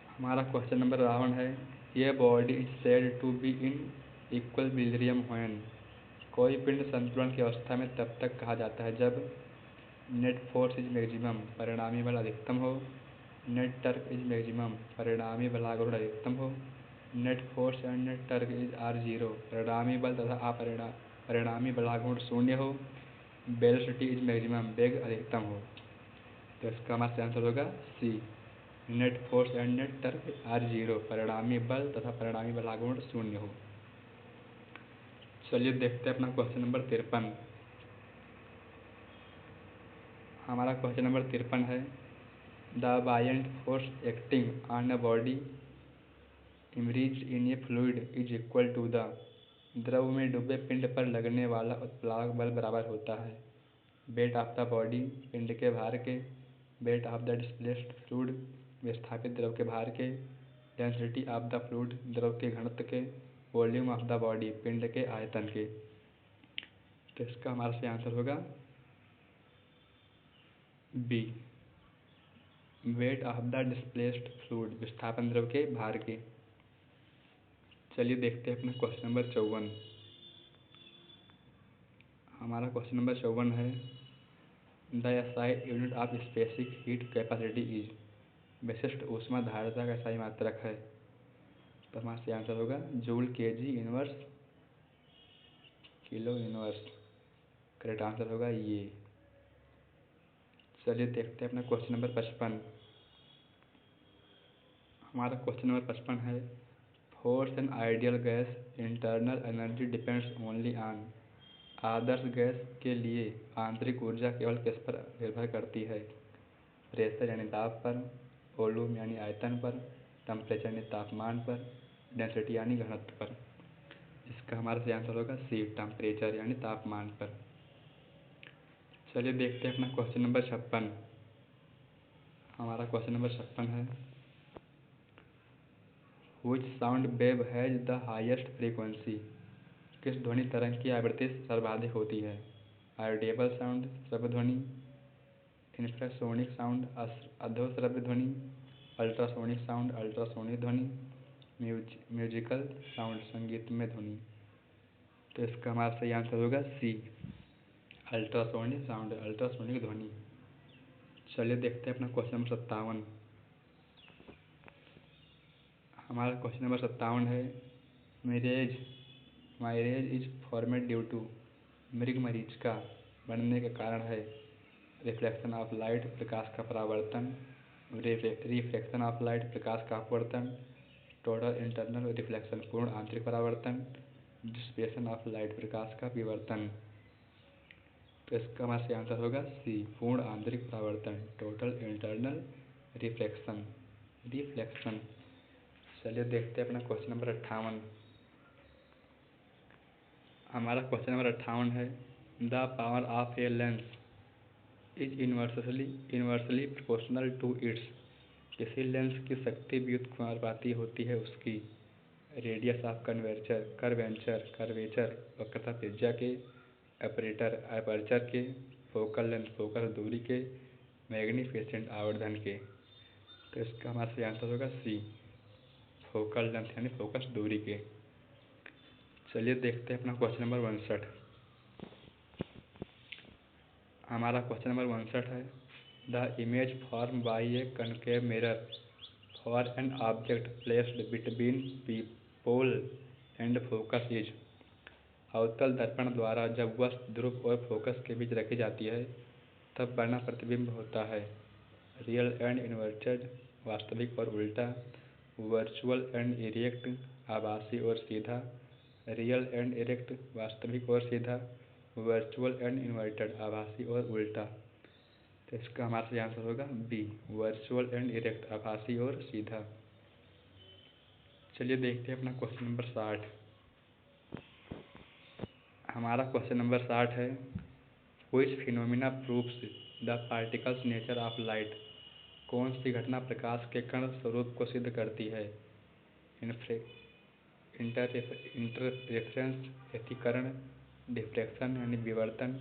हमारा क्वेश्चन नंबर 52 है, a body is said to be in equilibrium when, कोई पिंड संतुलन की अवस्था में तब तक कहा जाता है जब नेट फोर्स इज मैक्सिमम परिणामी बल अधिकतम हो, नेट टर्क इज मैक्सिमम परिणामी बलाघूर्ण अधिकतम हो, net force and net torque is are zero परिणामी बल तथा परिणामी बलाघूर्ण शून्य हो, वेलोसिटी इज मैक्सिमम वेग अधिकतम हो। तो इसका हमारा आंसर होगा C, net force and net torque are zero परिणामी बल तथा परिणामी बलाघूर्ण शून्य हो। चलिए देखते हैं अपना क्वेश्चन नंबर 53। हमारा क्वेश्चन नंबर 53 है, the buoyant force acting on a body immersed in a fluid is equal to the, द्रव में डूबे पिंड पर लगने वाला उत्प्लावक बल बराबर होता है वेट ऑफ द बॉडी पिंड के भार के, wait of the displaced fluid विस्थापित द्रव के भार के, डेंसिटी ऑफ द फ्लूइड द्रव के घनत्व के, वॉल्यूम ऑफ द बॉडी, पिंड के आयतन के। तो इसका हमारा सही आंसर होगा B, weight of the displaced fluid, विस्थापन द्रव के भार के। चलिए देखते हैं अपना क्वेश्चन नंबर 54। हमारा क्वेश्चन नंबर 54 है the SI unit of specific heat capacity is, विशिष्ट ऊष्मा धारिता का SI मात्रक है। तो हमारा सही आंसर होगा joule KG inverse kilo inverse. Correct answer होगा ये। चलिए देखते हैं अपना क्वेश्चन नंबर 55। हमारा क्वेश्चन नंबर 55 है force an ideal gas internal energy depends only on, Adarsh gas के लिए आंतरिक ऊर्जा केवल किस पर निर्भर करती है? प्रेशर यानी दाब पर, वॉल्यूम यानी आयतन पर, टेम्परेचर यानी तापमान पर, डेंसिटी यानी घनत्व पर। इसका हमारा सही आंसर होगा सी, टेम्परेचर यानी तापमान पर। चलिए देखते हैं अपना क्वेश्चन नंबर 56। हमारा क्वेश्चन नंबर 56 है which sound wave has the highest frequency, किस ध्वनि तरंग की आवृत्ति सर्वाधिक होती है? ऑडिबल साउंड, श्रव्य ध्वनि, इंफ्रासोनिक साउंड, अधोश्रव्य ध्वनि, अल्ट्रासोनिक साउंड, अल्ट्रासोनिक ध्वनि, म्यूजिकल साउंड, संगीतमय ध्वनि। तो इसका हमारा सही आंसर होगा सी, अल्ट्रासोनिक साउंड, अल्ट्रासोनिक ध्वनि। चलिए देखते हैं अपना क्वेश्चन नंबर 57। हमारा क्वेश्चन नंबर 57 है mirage mirage is formed due to, मृग का बनने का कारण है रिफ्लेक्शन ऑफ लाइट, प्रकाश का परावर्तन, रिफ्लेक्शन ऑफ लाइट, प्रकाश का अपवर्तन, टोटल इंटरनल रिफ्लेक्शन, पूर्ण आंतरिक परावर्तन, डिसिपेशन ऑफ लाइट, प्रकाश का विवर्तन। तो इसका हमारा सही आंसर होगा सी, पूर्ण आंतरिक परावर्तन, टोटल इंटरनल रिफ्लेक्शन। चलिए देखते हैं अपना क्वेश्चन नंबर 58। हमारा क्वेश्चन नंबर 58 है the power of a lens is inversely proportional to its, किसी लेंस की शक्ति व्युत्क्रमानुपाती होती है उसकी रेडियस ऑफ कर्वेचर, वक्रता त्रिज्या के, अपर्चर के, फोकल लेंथ, फोकस दूरी के, मैग्नीफिसेंट आवर्धन के। तो इसका हमारा सही आंसर होगा सी, फोकल लेंथ यानी फोकस दूरी के। चलिए देखते हैं अपना क्वेश्चन नंबर 59। हमारा क्वेश्चन नंबर 59 है the image form by a concave mirror for an object placed between pole and focus is, अवतल दर्पण द्वारा जब वस्तु ध्रुव और फोकस के बीच रखी जाती है तब बना प्रतिबिंब होता है रियल एंड इन्वर्टेड, वास्तविक और उल्टा, वर्चुअल एंड इरेक्ट, आभासी और सीधा, रियल एंड इरेक्ट, वास्तविक और सीधा, वर्चुअल एंड इन्वर्टेड, आभासी और उल्टा। तो इसका हमारा सही आंसर होगा बी, वर्चुअल एंड इरेक्ट, आभासी और सीधा। चलिए देखते हैं अपना क्वेश्चन नंबर 60। हमारा क्वेश्चन नंबर 60 है which phenomena proves the particles nature of light, कौन सी घटना प्रकाश के कण स्वरूप को सिद्ध करती है? इंटरफेरेंस व्यतिकरण, डिफ्रैक्शन यानी विवर्तन,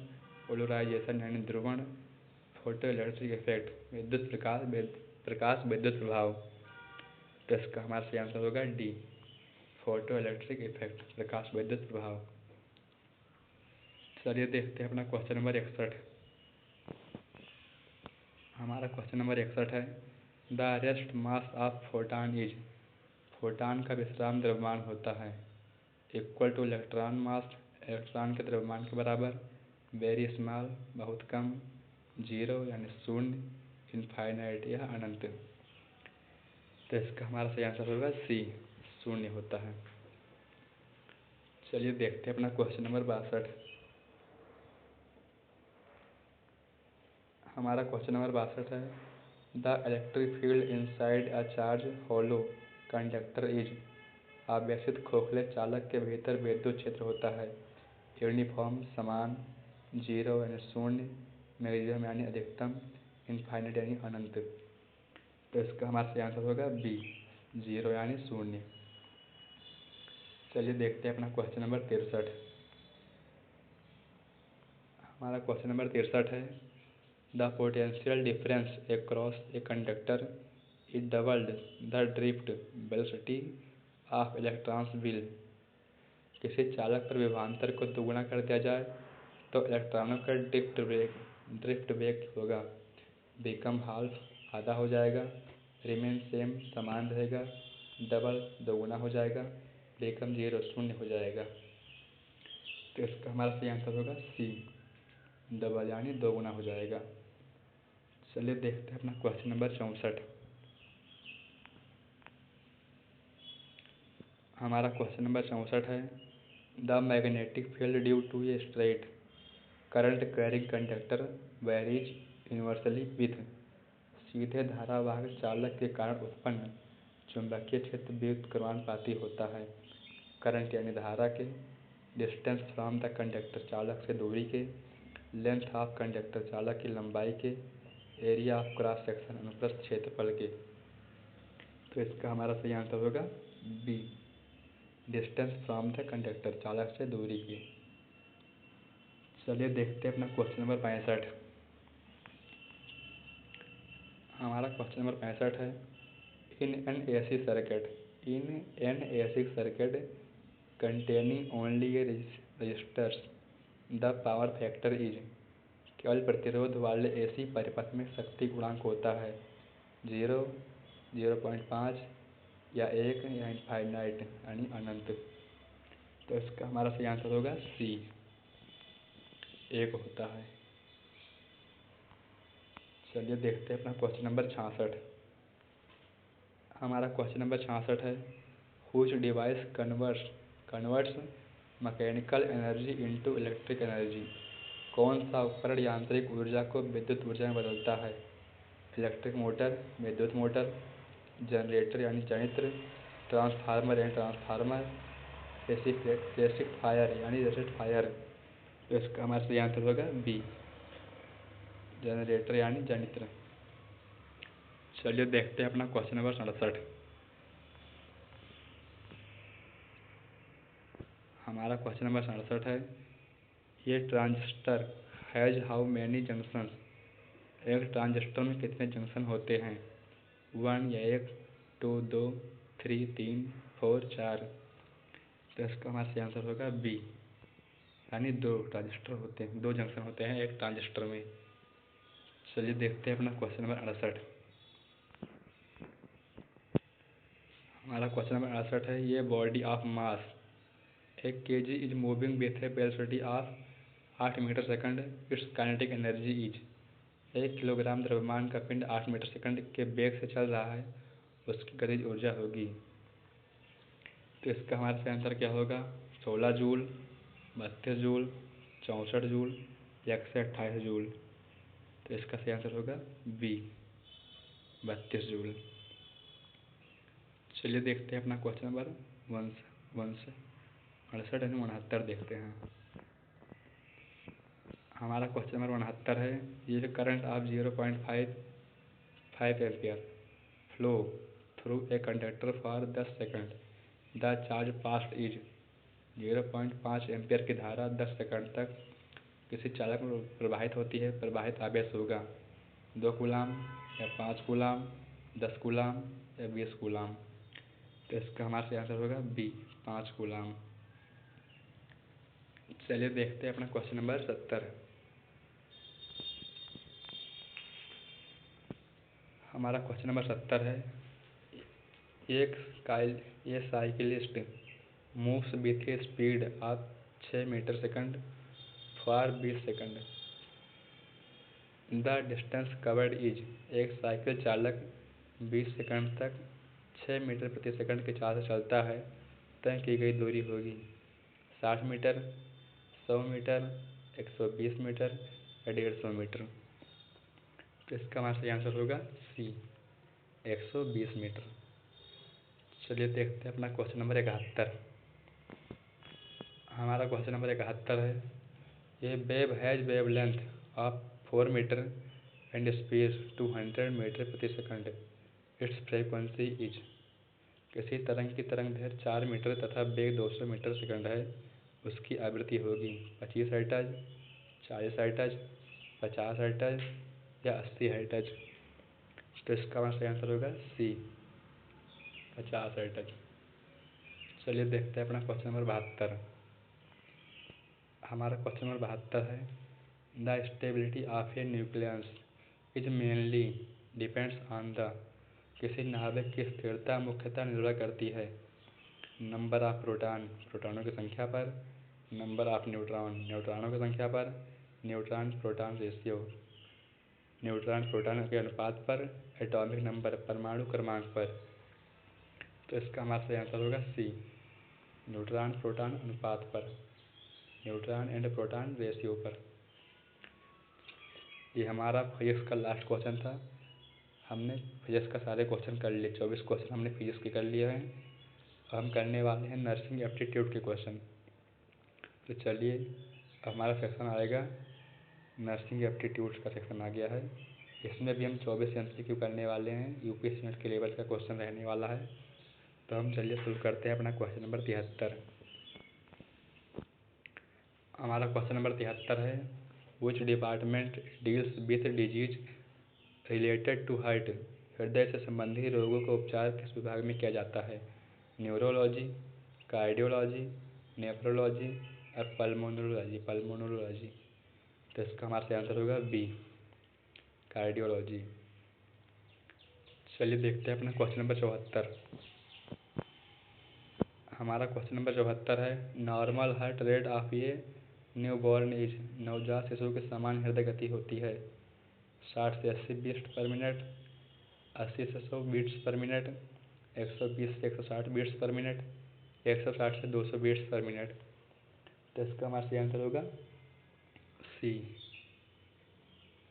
पोलराइजेशन यानी ध्रुवण, फोटोइलेक्ट्रिक इफेक्ट प्रकाश विद्युत प्रभाव। तो इसका हमारा सही आंसर होगा डी, फोटोइलेक्ट्रिक इफेक्ट, प्रकाश विद्युत प्रभाव। चलिए देखते हैं अपना क्वेश्चन नंबर 61। हमारा क्वेश्चन नंबर 61 है the rest mass of photon is, photon का विश्राम द्रव्यमान होता है equal two electron mass, electron के द्रव्यमान के बराबर, वेरी स्मॉल बहुत कम, जीरो यानी शून्य, इनफाइनाइट या अनंत। तो इसका हमारा सही आंसर होगा सी, शून्य होता है। चलिए देखते हैं अपना क्वेश्चन नंबर 62। हमारा क्वेश्चन नंबर 62 है the electric field inside a charge hollow conductor is, आवेशित खोखले चालक के भीतर विद्युत क्षेत्र होता है यूनिफॉर्म समान, जीरो यानी शून्य, मैक्सिमम यानी अधिकतम, इनफाइनाइट यानी अनंत। तो इसका हमारा सही आंसर होगा बी, जीरो यानी शून्य। चलिए देखते हैं अपना क्वेश्चन नंबर 63। हमारा क्वेश्चन नंबर 63 है, the potential difference across a conductor is doubled the drift velocity of electrons will. किसी चालक पर विभवांतर को दोगुना कर दिया जाए तो इलेक्ट्रॉनों का ड्रिफ्ट वेग होगा बिकम हाल्फ, आधा हो जाएगा, रिमेन सेम, समान रहेगा, डबल, दोगुना हो जाएगा, बिकम जीरो, शून्य हो जाएगा। तो इसका हमारा सही आंसर होगा सी, डबल यानी दोगुना हो जाएगा। चलिए देखते हैं अपना क्वेश्चन नंबर 64। हमारा क्वेश्चन नंबर 64 है, the magnetic field due to a straight current carrying conductor varies universally with. सीधे धारावाहक चालक के कारण उत्पन्न चुंबकीय क्षेत्र व्युत्क्रमानुपाती होता है करंट यानी धारा के, डिस्टेंस फ्रॉम द कंडक्टर चालक से दूरी के, लेंथ ऑफ कंडक्टर चालक की लंबाई के, एरिया ऑफ क्रॉस सेक्शन अनुप्रस्थ क्षेत्रफल के। तो इसका हमारा सही आंसर होगा B, distance from the conductor चालक से दूरी की। चलिए देखते हैं अपना क्वेश्चन नंबर 65। हमारा क्वेश्चन नंबर 65 है, in an AC circuit containing only a resistors the power factor is. केवल प्रतिरोध वाले एसी परिपथ में शक्ति गुणांक होता है 0, 0.5 या 1 या इनफाइनाइट यानी अनंत। तो इसका हमारा सही आंसर होगा सी, 1 होता है। चलिए देखते हैं अपना क्वेश्चन नंबर 66। हमारा क्वेश्चन नंबर 66 है, हुच device converts mechanical energy into electric energy. कौन सा उपकरण यांत्रिक ऊर्जा को विद्युत ऊर्जा में बदलता है? इलेक्ट्रिक मोटर, विद्युत मोटर, जनरेटर यानी जनित्र, ट्रांसफार्मर यानी ट्रांसफार्मर, रेक्टिफायर यानी रेक्टिफायर। तो इसका हमारा सही आंसर होगा बी, जनरेटर यानी जनित्र। चलिए देखते हैं अपना क्वेश्चन नंबर 67। हमारा क्वेश्चन नंबर 67 है, ये transistor has how many junctions. एक ट्रांजिस्टर में कितने जंक्शन होते हैं? 1 या 1, 2, 2, 3, 3, 4, 4। तो इसका हमारा सही आंसर होगा बी, यानी 2 ट्रांजिस्टर होते हैं, 2 जंक्शन होते हैं एक ट्रांजिस्टर में। चलिए देखते हैं अपना क्वेश्चन नंबर 68। हमारा क्वेश्चन नंबर 68 है, a body of mass 1 kg is moving with a velocity of 8 metre second, its kinetic energy is. 1 kilogram द्रव्यमान का पिंड 8 मीटर सेकंड के वेग से चल रहा है, उसकी गतिज ऊर्जा होगी। तो इसका हमारा सही आंसर क्या होगा? 16 जूल, 32 जूल, 64 जूल या 128 जूल। तो इसका सही आंसर होगा बी, 32 जूल। चलिए देखते हैं अपना क्वेश्चन नंबर 68 यानी 69 देखते हैं। हमारा क्वेश्चन नंबर 69 है, ये current of 0.55 ampere flow through a conductor for 10 second, the charge past is. 0.5 ampere की धारा 10 सेकंड तक किसी चालक में प्रवाहित होती है, प्रवाहित आवेश होगा 2 कूलाम या 5 कूलाम, 10 कूलाम या 20 कूलाम। तो इसका हमारा सही आंसर होगा बी, 5 कूलाम। चलिए देखते हैं अपना क्वेश्चन नंबर 70। हमारा क्वेश्चन नंबर 70 है, एक cyclist moves with a speed of 6 metre second for 20 second, the distance covered is. एक साइकिल चालक 20 सेकंड तक 6 मीटर प्रति सेकंड की चाल से चलता है, तय की गई दूरी होगी 60 मीटर, 100 मीटर, 120 मीटर या 150 मीटर। तो इसका हमारा सही आंसर होगा सी, 120 मीटर। चलिए देखते हैं अपना क्वेश्चन नंबर 71। हमारा क्वेश्चन नंबर 71 है, a wave has wave length of 4 metre and speed 200 metre प्रति सेकंड, इट्स फ्रीक्वेंसी इज। किसी तरंग की तरंग दैर्ध्य 4 मीटर तथा वेग 200 मीटर सेकंड है, उसकी आवृत्ति होगी 25 हर्ट्ज, 40 हर्ट्ज, 50 हर्ट्ज या 80 हर्ट्ज। तो इसका हमारा सही आंसर होगा सी, 50 हर्ट्ज। चलिए देखते हैं अपना क्वेश्चन नंबर 72। हमारा क्वेश्चन नंबर 72 है, the stability of A nucleus is mainly depends on the. किसी नाभिक की स्थिरता मुख्यतः निर्भर करती है नंबर ऑफ प्रोटॉन, प्रोटॉनों की संख्या पर, नंबर ऑफ न्यूट्रॉन, न्यूट्रॉनों की संख्या पर, neutron proton ratio, neutron proton के अनुपात पर, एटॉमिक नंबर, परमाणु क्रमांक पर। तो इसका हमारा सही आंसर होगा सी, न्यूट्रॉन प्रोटॉन अनुपात पर, न्यूट्रॉन एंड प्रोटॉन रेशियो पर। ये हमारा फिजिक्स का लास्ट क्वेश्चन था। हमने फिजिक्स का सारे क्वेश्चन कर लिए, 24 क्वेश्चन हमने फिजिक्स के कर लिए हैं। अब हम करने वाले हैं नर्सिंग एप्टीट्यूड के क्वेश्चन। तो चलिए अब हमारा सेक्शन आएगा, नर्सिंग एप्टीट्यूड का सेक्शन आ गया है। इसमें भी हम 24 MCQ करने वाले हैं, यूपीएससी नेट के लेवल का क्वेश्चन रहने वाला है। तो हम चलिए शुरू करते हैं अपना क्वेश्चन नंबर 73। हमारा क्वेश्चन नंबर 73 है, which department deals with disease related to heart. हृदय से संबंधित रोगों का उपचार किस विभाग में किया जाता है? न्यूरोलॉजी, कार्डियोलॉजी, नेफ्रोलॉजी और पल्मोनोलॉजी, पल्मोनोलॉजी। तो इसका हमारा सही आंसर होगा बी, कार्डियोलॉजी। चलिए देखते हैं अपना क्वेश्चन नंबर 74। हमारा क्वेश्चन नंबर 74 है, normal heart rate of A newborn is. नवजात शिशु की सामान्य हृदय गति होती है 60 से 80 बीट्स पर मिनट, 80 से 100 बीट्स पर मिनट, 120 से 160 बीट्स पर मिनट, 160 से 200 बीट्स पर मिनट। तो इसका हमारा सही आंसर होगा सी,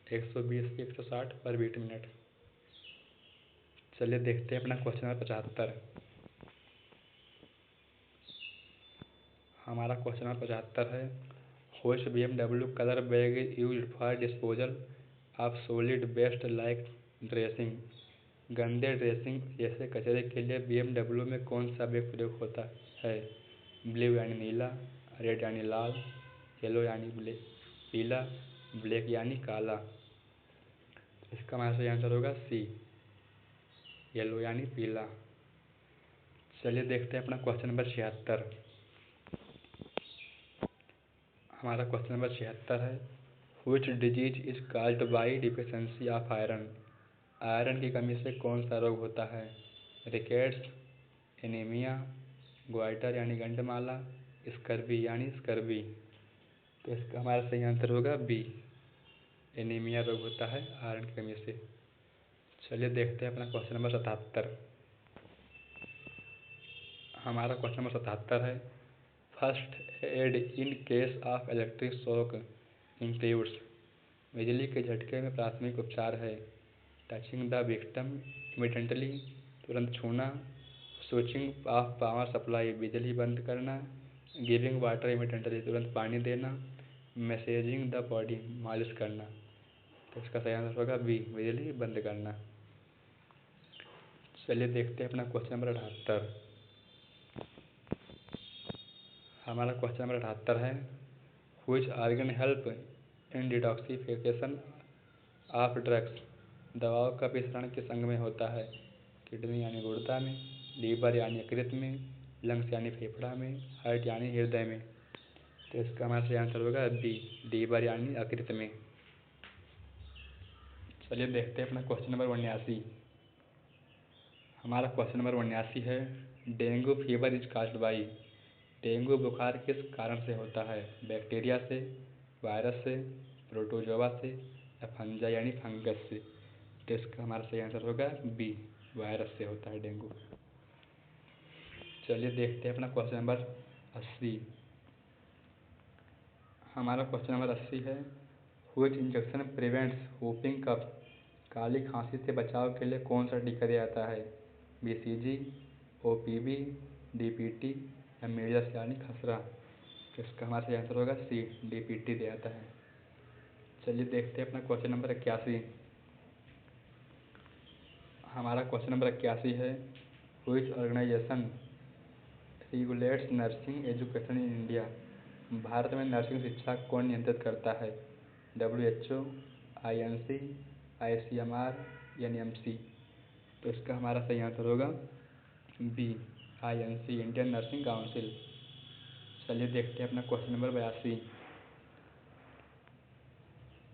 120 से 160 पर बीट मिनट। चलिए देखते हैं अपना क्वेश्चन नंबर 75। हमारा क्वेश्चन नंबर 75 है, which BMW colour bag is used for disposal of solid waste like dressing. गंदे ड्रेसिंग जैसे कचरे के लिए BMW में कौन सा बैग प्रयोग होता है? ब्लू यानी नीला, रेड यानी लाल, येलो यानी पीला, ब्लैक यानी काला। इसका हमारा सही आंसर होगा सी, येलो यानी पीला। चलिए देखते हैं अपना क्वेश्चन नंबर 76। हमारा क्वेश्चन नंबर 76 है, which disease is caused by deficiency of iron. Iron की कमी से कौन सा रोग होता है? रिकेट्स, एनीमिया, ग्वाइटर यानी गंडमाला, स्कर्वी यानी स्कर्वी। तो इसका हमारा सही आंसर होगा बी, एनीमिया रोग होता है आयरन की कमी से। चलिए देखते हैं अपना क्वेश्चन नंबर 77। हमारा क्वेश्चन नंबर 77 है, first aid in case of electric shock includes. बिजली के झटके में प्राथमिक उपचार है टचिंग द विक्टिम इमीडिएटली, तुरंत छूना, स्विचिंग ऑफ पावर सप्लाई, बिजली बंद करना, गिविंग वाटर इमीडिएटली, तुरंत पानी देना, मैसेजिंग द बॉडी, मालिश करना। तो इसका सही आंसर होगा बी, बिजली बंद करना। चलिए देखते हैं अपना क्वेश्चन नंबर 78। हमारा क्वेश्चन नंबर 78 है, which organ help in detoxification of drugs. दवाओं का विसरण किस अंग में होता है? किडनी यानी गुर्दा में, लीवर यानी यकृत में, लंग्स यानी फेफड़ा में, हार्ट यानी हृदय में। तो इसका हमारा सही आंसर होगा बी, लीवर यानी यकृत में। चलिए देखते हैं अपना क्वेश्चन नंबर 79। हमारा क्वेश्चन नंबर 79 है, dengue fever is caused by. Dengue बुखार किस कारण से होता है? बैक्टीरिया से, वायरस से, प्रोटोजोआ से या फंजा यानी फंगस से। तो इसका हमारा सही आंसर होगा बी, वायरस से होता है डेंगू। चलिए देखते हैं अपना क्वेश्चन नंबर 80। हमारा क्वेश्चन नंबर 80 है, व्हिच इंजेक्शन प्रिवेंट्स whooping कफ। काली खांसी से बचाव के लिए कौन सा टीका दिया जाता है? BCG, OPV, DPT या मीजल्स यानी खसरा। तो इसका हमारा सही आंसर होगा सी, DPT दिया जाता है। चलिए देखते हैं अपना क्वेश्चन नंबर 81। हमारा क्वेश्चन नंबर 81 है, which organisation regulates nursing education in India? Bharat में नर्सिंग शिक्षा कौन नियंत्रित करता है? WHO, INC, ICMR, NMC। तो इसका हमारा सही आंसर होगा B, INC, Indian nursing council. चलिए देखते हैं अपना क्वेश्चन नंबर 82।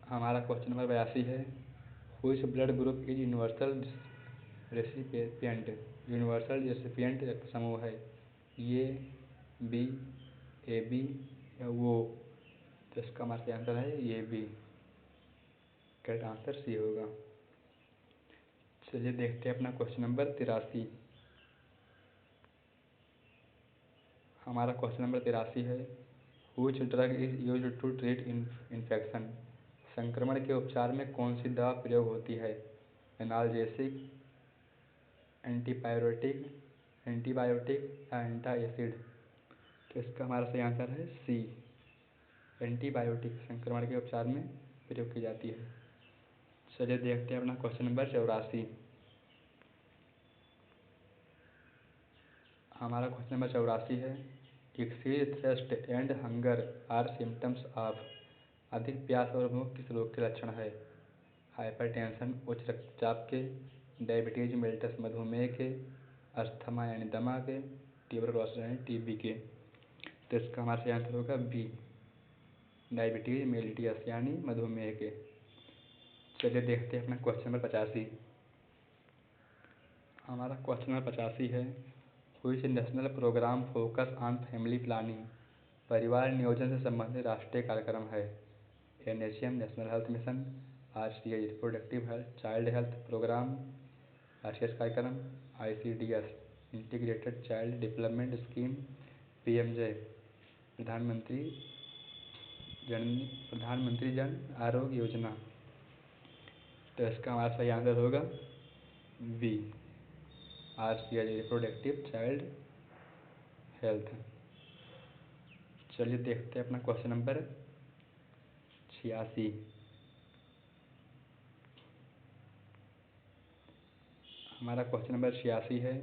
हमारा क्वेश्चन नंबर 82 है, which blood group is universal recipient? Universal recipient एक समूह है, ए, बी, AB या ओ? तो इसका हमारा सही आंसर है ए, बी। करेक्ट आंसर सी होगा। चलिए देखते हैं अपना क्वेश्चन नंबर 83। हमारा क्वेश्चन नंबर 83 है, which drug is used to treat infection? संक्रमण के उपचार में कौन सी दवा प्रयोग होती है? एनाल्जेसिक, एंटीबायोटिक या एंटाएसिड? तो इसका हमारा सही आंसर है सी, एंटीबायोटिक संक्रमण के उपचार में प्रयोग की जाती है। चलिए देखते हैं अपना क्वेश्चन नंबर 84। हमारा क्वेश्चन नंबर 84 है, excess thirst and hunger are symptoms of? अधिक प्यास और भूख किस रोग के लक्षण है? हाइपरटेंशन उच्च रक्तचाप के, डायबिटीज मेलिटस मधुमेह के, अस्थमा यानी दमा के, ट्यूबरकुलोसिस यानी TB के? तो इसका हमारा सही आंसर होगा बी, डायबिटीज मेलिटस यानी मधुमेह के। चलिए देखते हैं अपना क्वेश्चन नंबर 85। हमारा क्वेश्चन नंबर 85 है, which national programme focus on family planning? परिवार नियोजन से संबंधित राष्ट्रीय कार्यक्रम है? NHM national health mission, RCH reproductive health child health programme, RCH कार्यक्रम, ICDS integrated child development scheme, PMJ प्रधानमंत्री जन आरोग्य योजना? तो इसका हमारा सही आंसर होगा B, RCH reproductive child health. चलिए देखते हैं अपना क्वेश्चन नंबर 86। हमारा क्वेश्चन नंबर 86 है,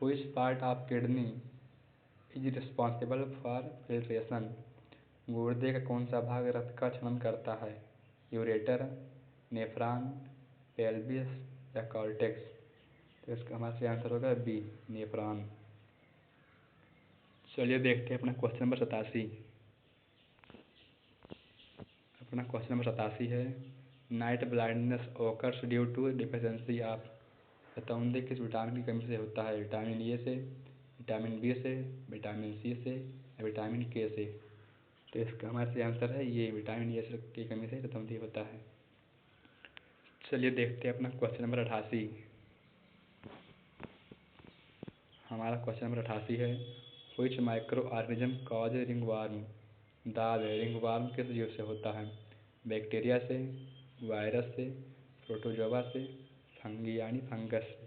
which part of kidney is responsible for filtration? गुर्दे का कौन सा भाग रक्त का क्षरण करता है? यूरेटर, नेफ्रॉन, पेल्विस या कॉर्टेक्स? तो इसका हमारा सही आंसर होगा बी, नेफ्रॉन। चलिए देखते हैं अपना क्वेश्चन नंबर 87। अपना क्वेश्चन नंबर 87 है, night blindness occurs due to deficiency of? रतौंधे किस विटामिन की कमी से होता है? विटामिन ए से, विटामिन बी से, विटामिन सी से या विटामिन के से? तो इसका हमारा सही आंसर है ये, विटामिन ए की कमी से रतौंधी होता है। चलिए देखते हैं अपना क्वेश्चन नंबर 88। हमारा क्वेश्चन नंबर 88 है, which micro organism cause ringworm? दाद रिंगवर्म किस जीव से होता है? बैक्टीरिया से, वायरस से, प्रोटोजोआ से, फंगी यानी फंगस से?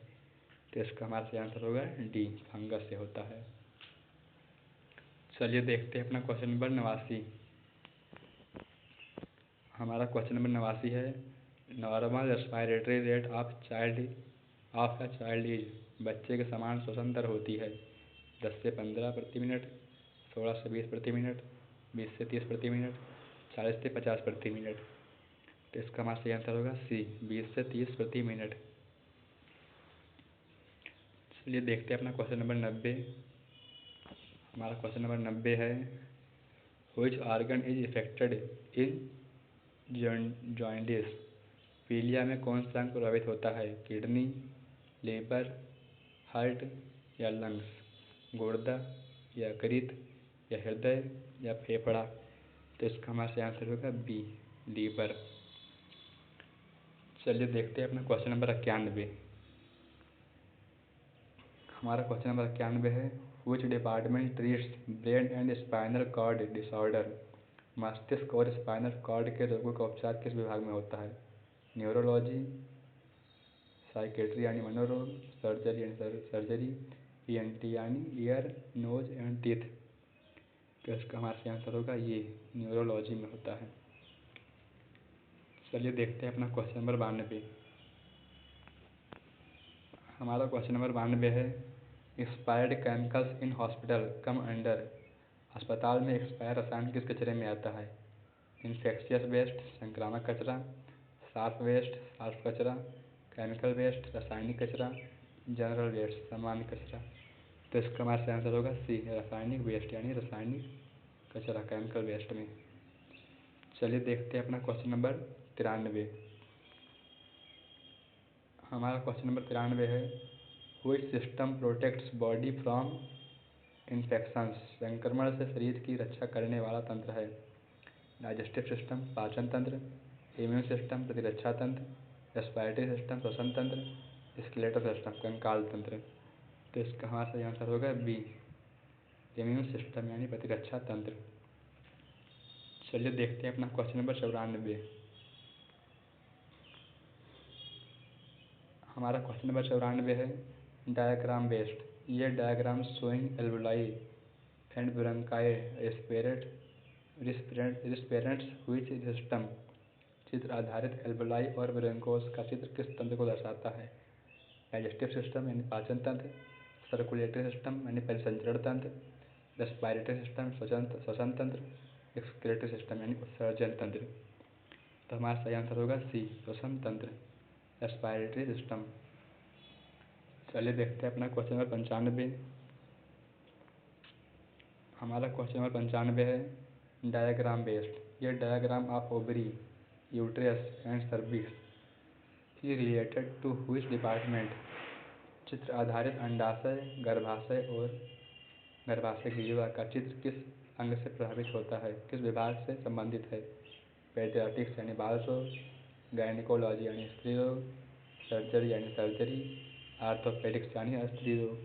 तो इसका हमारा सही आंसर होगा डी, फंगस से होता है। चलिए देखते हैं अपना क्वेश्चन नंबर 89। हमारा क्वेश्चन नंबर 89 है, normal respiratory rate of a child is? बच्चे के समान श्वसन दर होती है 10 से 15 प्रति मिनट, 16 से 20 प्रति मिनट, 20 से 30 प्रति मिनट, 40 से 50 प्रति मिनट? तो इसका हमारा सही आंसर होगा सी, 20 से 30 प्रति मिनट। चलिए देखते हैं अपना क्वेश्चन नंबर 90। हमारा क्वेश्चन नंबर 90 है, which organ is affected in jaundice? पीलिया में कौन सा अंग प्रभावित होता है? किडनी, लीवर, हार्ट या लंग्स? गुर्दा, यकृत या हृदय या फेफड़ा? तो इसका हमारा सही आंसर होगा बी, लीवर। चलिए देखते हैं अपना क्वेश्चन नंबर 91। हमारा क्वेश्चन नंबर 91 है, which department treats brain and spinal cord disorder? मस्तिष्क और स्पाइनल कॉर्ड के रोगों का उपचार किस विभाग में होता है? न्यूरोलॉजी, साइकेट्री यानी मनोरोग, सर्जरी, ENT यानी ईयर, नोज एंड टीथ? तो इसका हमारा सही आंसर होगा ये, न्यूरोलॉजी में होता है। चलिए देखते हैं अपना क्वेश्चन नंबर 92। हमारा क्वेश्चन नंबर 92 है, expired chemicals in hospital come under. अस्पताल में एक्सपायर रसायन किस कचरे में आता है? इन्फेक्शियस वेस्ट, संक्रामक कचरा, साफ वेस्ट, साफ कचरा, केमिकल वेस्ट, रासायनिक कचरा, जनरल वेस्ट, सामान्य कचरा। तो इसका हमारा आंसर होगा सी, रासायनिक वेस्ट, यानी रासायनिक कचरा केमिकल वेस्ट में। चलिए देखते हैं अपना क्वेश्चन नंबर 93। हमारा क्वेश्चन नंबर 93 है, which system protects body from infections. संक्रमण से शरीर की रक्षा करने वाला तंत्र है। डाइजेस्टिव सिस्टम, पाचन तंत्र, इम्यून सिस्टम, प्रतिरक्षा तंत्र, रेस्पिरेटरी सिस्टम, श्वसन तंत्र, स्केलेटल सिस्टम, कंकाल तंत्र। तो इसका हमारा सही आंसर होगा बी, इम्यून सिस्टम यानी प्रतिरक्षा तंत्र। चलिए देखते हैं अपना क्वेश्चन नंबर 94। हमारा क्वेश्चन नंबर 94 है, डायग्राम बेस्ड। ये diagram showing alveoli and bronchi represents which system. चित्र आधारित एल्वुलाई और ब्रोंकोस का चित्र किस तंत्र को दर्शाता है? डाइजेस्टिव सिस्टम यानी पाचन तंत्र, सर्कुलेटरी सिस्टम यानी परिसंचरण तंत्र, रेस्पिरेटरी सिस्टम श्वसन तंत्र, एक्सक्रीटरी सिस्टम यानी उत्सर्जन तंत्र। तो हमारा सही आंसर होगा सी, श्वसन तंत्र, रेस्पिरेटरी सिस्टम। चलिए देखते हैं अपना क्वेश्चन नंबर 95। हमारा क्वेश्चन नंबर 95 है, डायग्राम बेस्ड। ये diagram of ovary, uterus and cervix is related to which department. चित्र आधारित अंडाशय, गर्भाशय और गर्भाशय ग्रीवा का चित्र किस अंग से प्रभावित होता है, किस विभाग से संबंधित है? पेडियाट्रिक्स यानी बाल रोग, गायनिकोलॉजी यानी स्त्री रोग, सर्जरी यानी सर्जरी, आर्थोपेडिक्स यानी स्त्री रोग।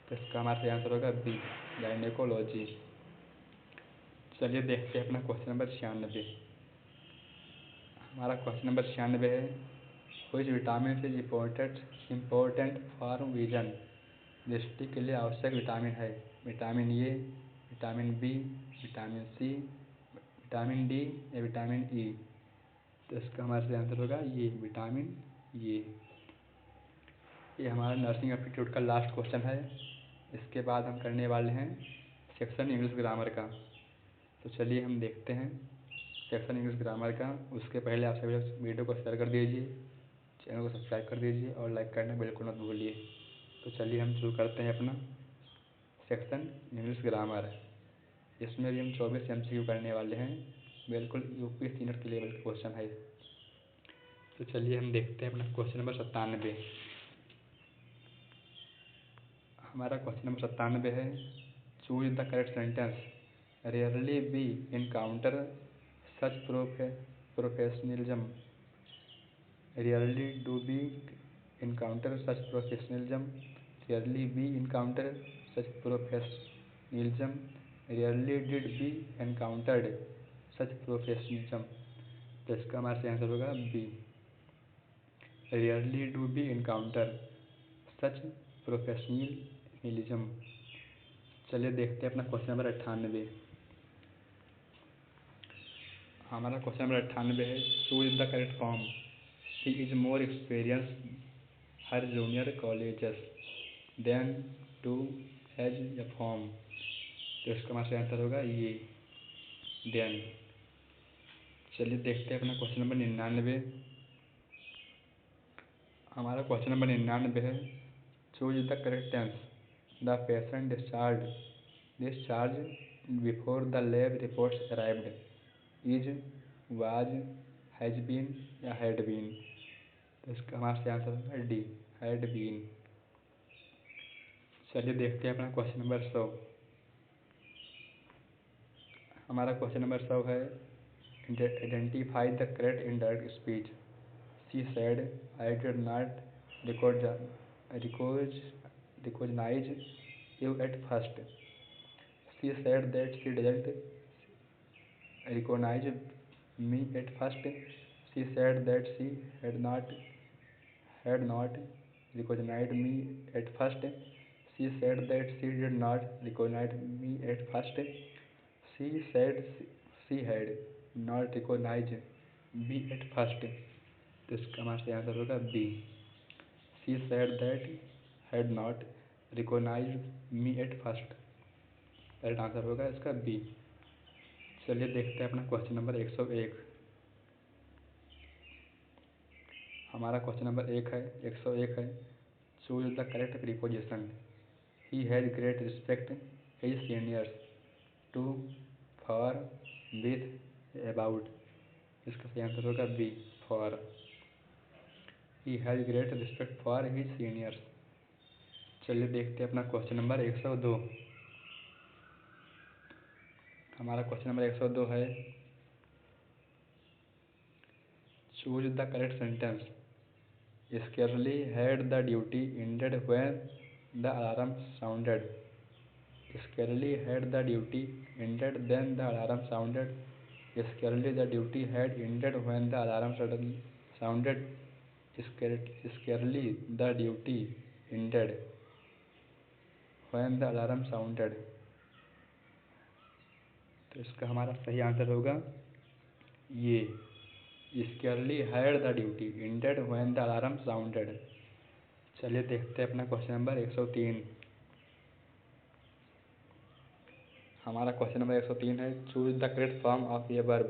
तो इसका हमारा सही आंसर होगा बी, गायनिकोलॉजी। चलिए देखते हैं अपना क्वेश्चन नंबर 96। हमारा क्वेश्चन नंबर 96 है, which vitamin is important for vision. दृष्टि के लिए आवश्यक विटामिन है? Vitamin A, vitamin B, vitamin C, vitamin D या विटामिन ई। तो इसका हमारा सही आंसर होगा ये, विटामिन ए। ये हमारा नर्सिंग एप्टीट्यूड का लास्ट क्वेश्चन है। इसके बाद हम करने वाले हैं सेक्शन इंग्लिश ग्रामर का। तो चलिए हम देखते हैं सेक्शन इंग्लिश ग्रामर का। उसके पहले आप सभी वीडियो को शेयर कर दीजिए, चैनल को सब्सक्राइब कर दीजिए और लाइक करना बिल्कुल मत भूलिए। तो चलिए हम शुरू करते हैं अपना सेक्शन इंग्लिश ग्रामर। इसमें भी हम 24 MCQ करने वाले हैं, बिल्कुल यूपी सीनियर के लेवल का क्वेश्चन है। तो चलिए हम देखते हैं अपना क्वेश्चन नंबर 97। हमारा क्वेश्चन नंबर 97 है, choose the correct sentence. Rarely we encounter such professionalism. Rarely do we encounter such professionalism, rarely we encounter such professionalism, rarely did we encountered such professionalism. तो इसका हमारा सही आंसर होगा B, rarely do we encounter such professionalism. चलिए देखते हैं अपना question number 98। हमारा क्वेश्चन नंबर 98 है, choose the correct form. He is more experience her junior colleges than to as a form. तो इसका हमारा आंसर होगा ये, देन। चलिए देखते हैं अपना क्वेश्चन नंबर 99। हमारा क्वेश्चन नंबर 99 है, choose the correct tense. The patient discharge before the lab reports arrived. Is, was, has been या हैड बीन। तो इसका हमारा सही आंसर होगा डी, हैड बीन। चलिए देखते हैं अपना क्वेश्चन नंबर 100। हमारा क्वेश्चन नंबर 100 है, identify the correct indirect speech. She said I did not recognise you at first. She said that she doesn't recognize me at first. She said that she had not recognized me at first. She said that she did not recognize me at first. She said she had not recognized me at first. तो इसका हमारा सही answer होगा B, she said that had not recognised me at first. Right answer होगा इसका B. चलिए देखते हैं अपना क्वेश्चन नंबर 101। हमारा क्वेश्चन नंबर 101 है, choose the correct preposition. He has great respect his seniors, to, for, with, about. इसका सही आंसर होगा B, for. He has great respect for his seniors. चलिए देखते हैं अपना क्वेश्चन नंबर 102। हमारा क्वेश्चन नंबर 102 है, choose the correct sentence. Scarcely had the duty ended when the alarm sounded. Scarcely had the duty ended then the alarm sounded. Scarcely the duty had ended when the alarm sounded. Scarcely the duty ended when the alarm sounded. तो इसका हमारा सही answer होगा ये, Scarcely had the duty ended when the alarm sounded. चलिए देखते हैं अपना क्वेश्चन नंबर 103। हमारा क्वेश्चन नंबर 103 है, choose the correct form of a verb.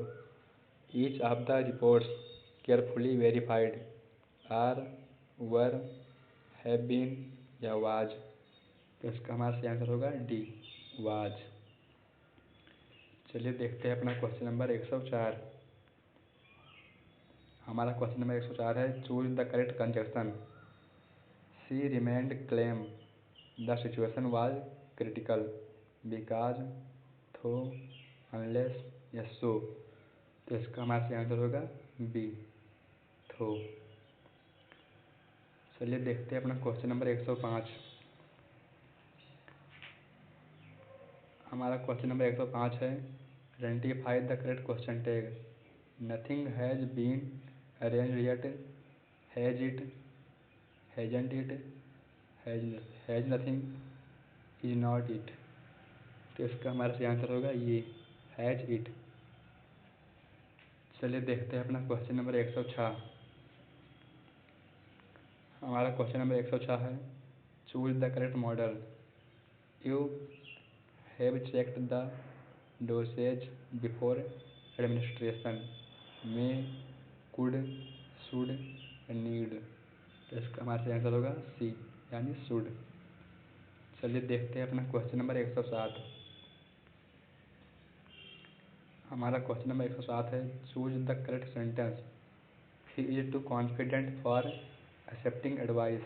Each of the reports carefully verified are, were, have been या was. तो इसका हमारा सही आंसर होगा डी, वाज। चलिए देखते हैं अपना क्वेश्चन नंबर 104। हमारा क्वेश्चन नंबर 104 है, choose the correct conjunction. She remained claim the situation was critical, because, थो, अनलेस या सो। तो इसका हमारा सही आंसर होगा बी, थो। चलिए देखते हैं अपना क्वेश्चन नंबर 105। हमारा क्वेश्चन नंबर 105 है, identify the correct question tag. Nothing has been arranged yet, has it, hasn't it, has nothing, is not it. तो इसका हमारा सही आंसर होगा ये, हैज इट। चलिए देखते हैं अपना क्वेश्चन नंबर 106। हमारा क्वेश्चन नंबर 106 है, choose the correct model. You have checked the dosage before administration, may, could, should, need. तो इसका हमारा सही आंसर होगा सी, यानी शुड। चलिए देखते हैं अपना क्वेश्चन नंबर 107। हमारा क्वेश्चन नंबर 107 है, choose the correct sentence. He is too confident for accepting advice.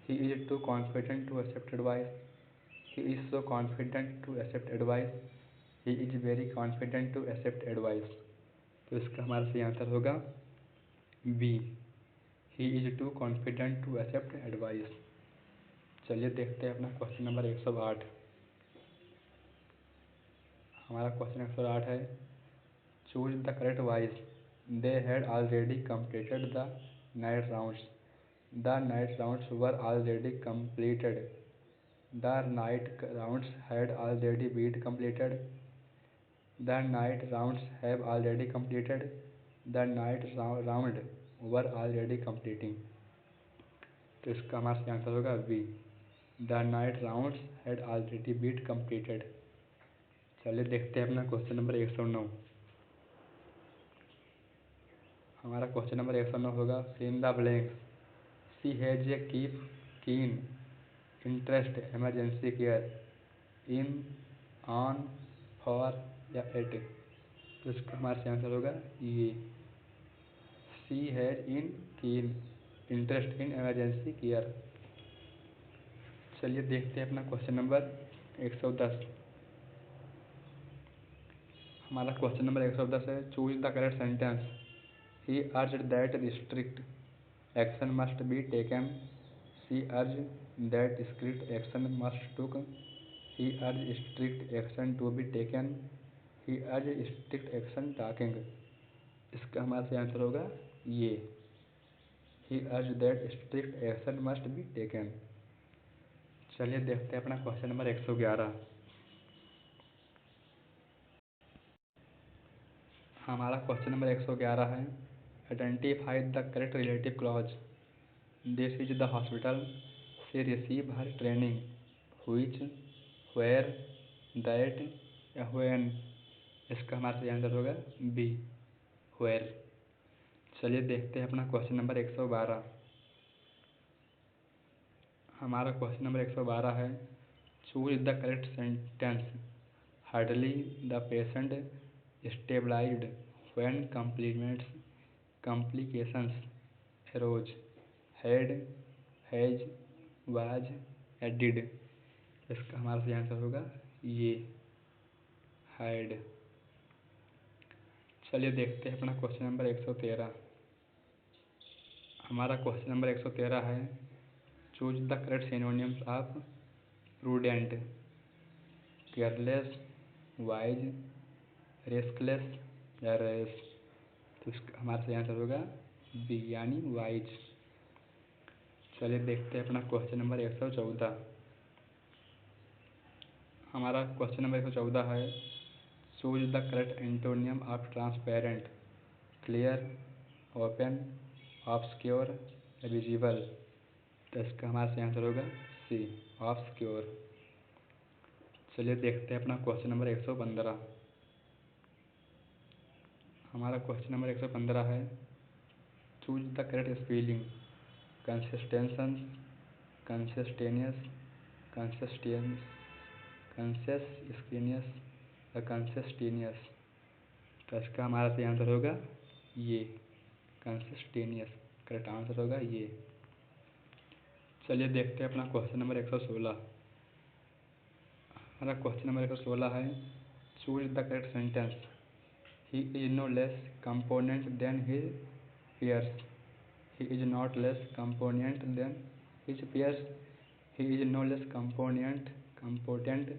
He is too confident to accept advice. He is so confident to accept advice. He is very confident to accept advice. तो इसका हमारा सही answer होगा B, he is too confident to accept advice. चलिए देखते हैं अपना question number 108। हमारा क्वेश्चन 108 है, choose the correct voice. They had already completed the night rounds. The night rounds were already completed. The night rounds had already been completed. The night rounds have already completed. The night round were already completing. तो इसका हमारा सही answer होगा B, the night rounds had already been completed. चलिए देखते हैं अपना question number 109। हमारा क्वेश्चन नंबर 109 होगा, fill in the blanks. She has a keep keen interest emergency care in, on, for या एट। तो इसका हमारा सही आंसर होगा ये, she has in keen interest in emergency care. चलिए देखते हैं अपना क्वेश्चन नंबर 110। हमारा क्वेश्चन नंबर 110 है, choose the correct sentence. He urged that strict action must be taken. She urged that strict action must took. He urged strict action to be taken. He urged strict action talking. इसका हमारा सही answer होगा ये, he urged that strict action must be taken. चलिए देखते हैं अपना question number 111। हमारा क्वेश्चन नंबर 111 है, identify the correct relative clause. This is the hospital, she receive her training, which, where, that या व्हेन। इसका हमारा सही आंसर होगा बी, वेयर। चलिए देखते हैं अपना क्वेश्चन नंबर 112। हमारा क्वेश्चन नंबर 112 है, choose the correct sentence. Hardly the patient stabilised when complications arose. Had, has, was या डिड। इसका हमारा सही आंसर होगा ये, हैड। चलिए देखते हैं अपना क्वेश्चन नंबर 113। हमारा क्वेश्चन नंबर 113 है, choose the correct synonyms of prudent. Careless, wise, reckless या रेस। तो इसका हमारा सही आंसर होगा बी, यानी वाइज। चलिए देखते हैं अपना क्वेश्चन नंबर 114। हमारा क्वेश्चन नंबर 114 है, choose the correct antonym of transparent. Clear, open, obscure, visible. तो इसका हमारा सही आंसर होगा सी, ऑब्सक्योर। चलिए देखते हैं अपना क्वेश्चन नंबर 115। हमारा क्वेश्चन नंबर 115 है, choose the correct spelling. Consistention, consistenious, consistence, consestenious या कंसिस्टेनियस। तो इसका हमारा सही आंसर होगा ये, कंसिस्टेनियस। करेक्ट आंसर होगा ये। चलिए देखते हैं अपना क्वेश्चन नंबर 116। हमारा क्वेश्चन नंबर 116 है, choose the correct sentence. He is no less component than his peers। He is not less component than his peers। He is no less component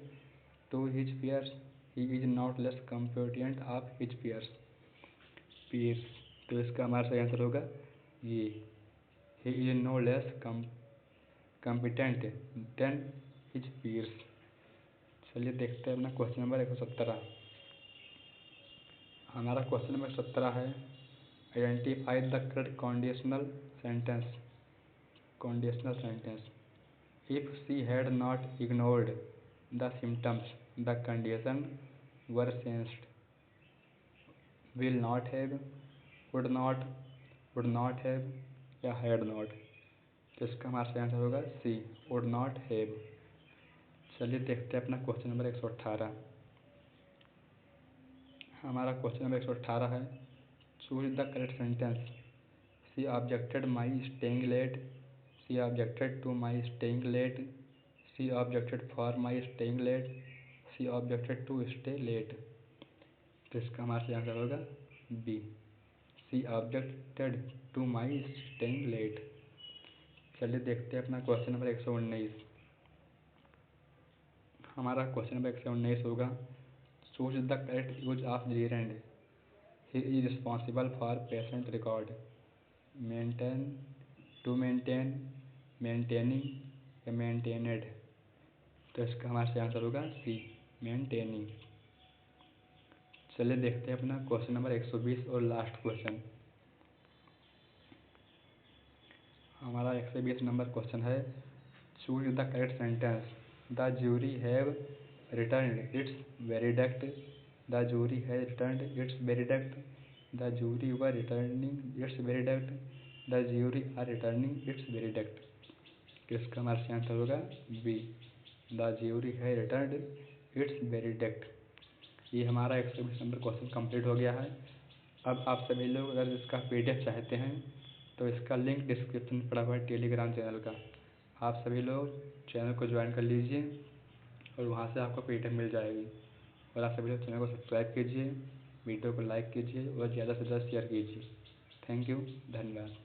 to his peers। he is not less competent of his peers। तो इसका हमारा सही answer होगा ये, he is no less competent than his peers। चलिए देखते हैं अपना क्वेश्चन नंबर 117। हमारा क्वेश्चन नंबर 17 है, identify the correct conditional sentence. Conditional sentence, if she had not ignored the symptoms the condition were changed. Will not have, would not have या had not. तो इसका हमारा सही आंसर होगा सी, would not have. चलिए देखते हैं अपना क्वेश्चन नंबर 118। हमारा क्वेश्चन नंबर 118 है, choose the correct sentence. She objected my staying late. She objected to my staying late. She objected for my staying late. She objected to stay late. तो इसका हमारा सही आंसर होगा B, she objected to my staying late. चलिए देखते हैं अपना question number 119। हमारा क्वेश्चन नंबर 119 होगा, choose the correct use of gerund. He is responsible for patient record. Maintain, to maintain, maintaining या मेंटेनेड। तो इसका हमारा सही आंसर होगा सी, मेंटेनिंग। चलिए देखते हैं अपना क्वेश्चन नंबर 120 और लास्ट क्वेश्चन। हमारा 120 नंबर क्वेश्चन है, choose the correct sentence. The jury have returned its verdict. The jury has returned its verdict. The jury were returning its verdict. The jury are returning its verdict. इसका हमारा सही answer होगा B, the jury has returned its verdict. ये हमारा 120 number question complete हो गया है। अब आप सभी लोग अगर इसका PDF चाहते हैं तो इसका लिंक डिस्क्रिप्शन में पड़ा हुआ है टेलीग्राम चैनल का। आप सभी लोग चैनल को ज्वाइन कर लीजिए और वहाँ से आपको PDF मिल जाएगी। और आप सभी लोग चैनल को सब्सक्राइब कीजिए, वीडियो को लाइक कीजिए और ज़्यादा से ज़्यादा शेयर कीजिए। थैंक यू, धन्यवाद।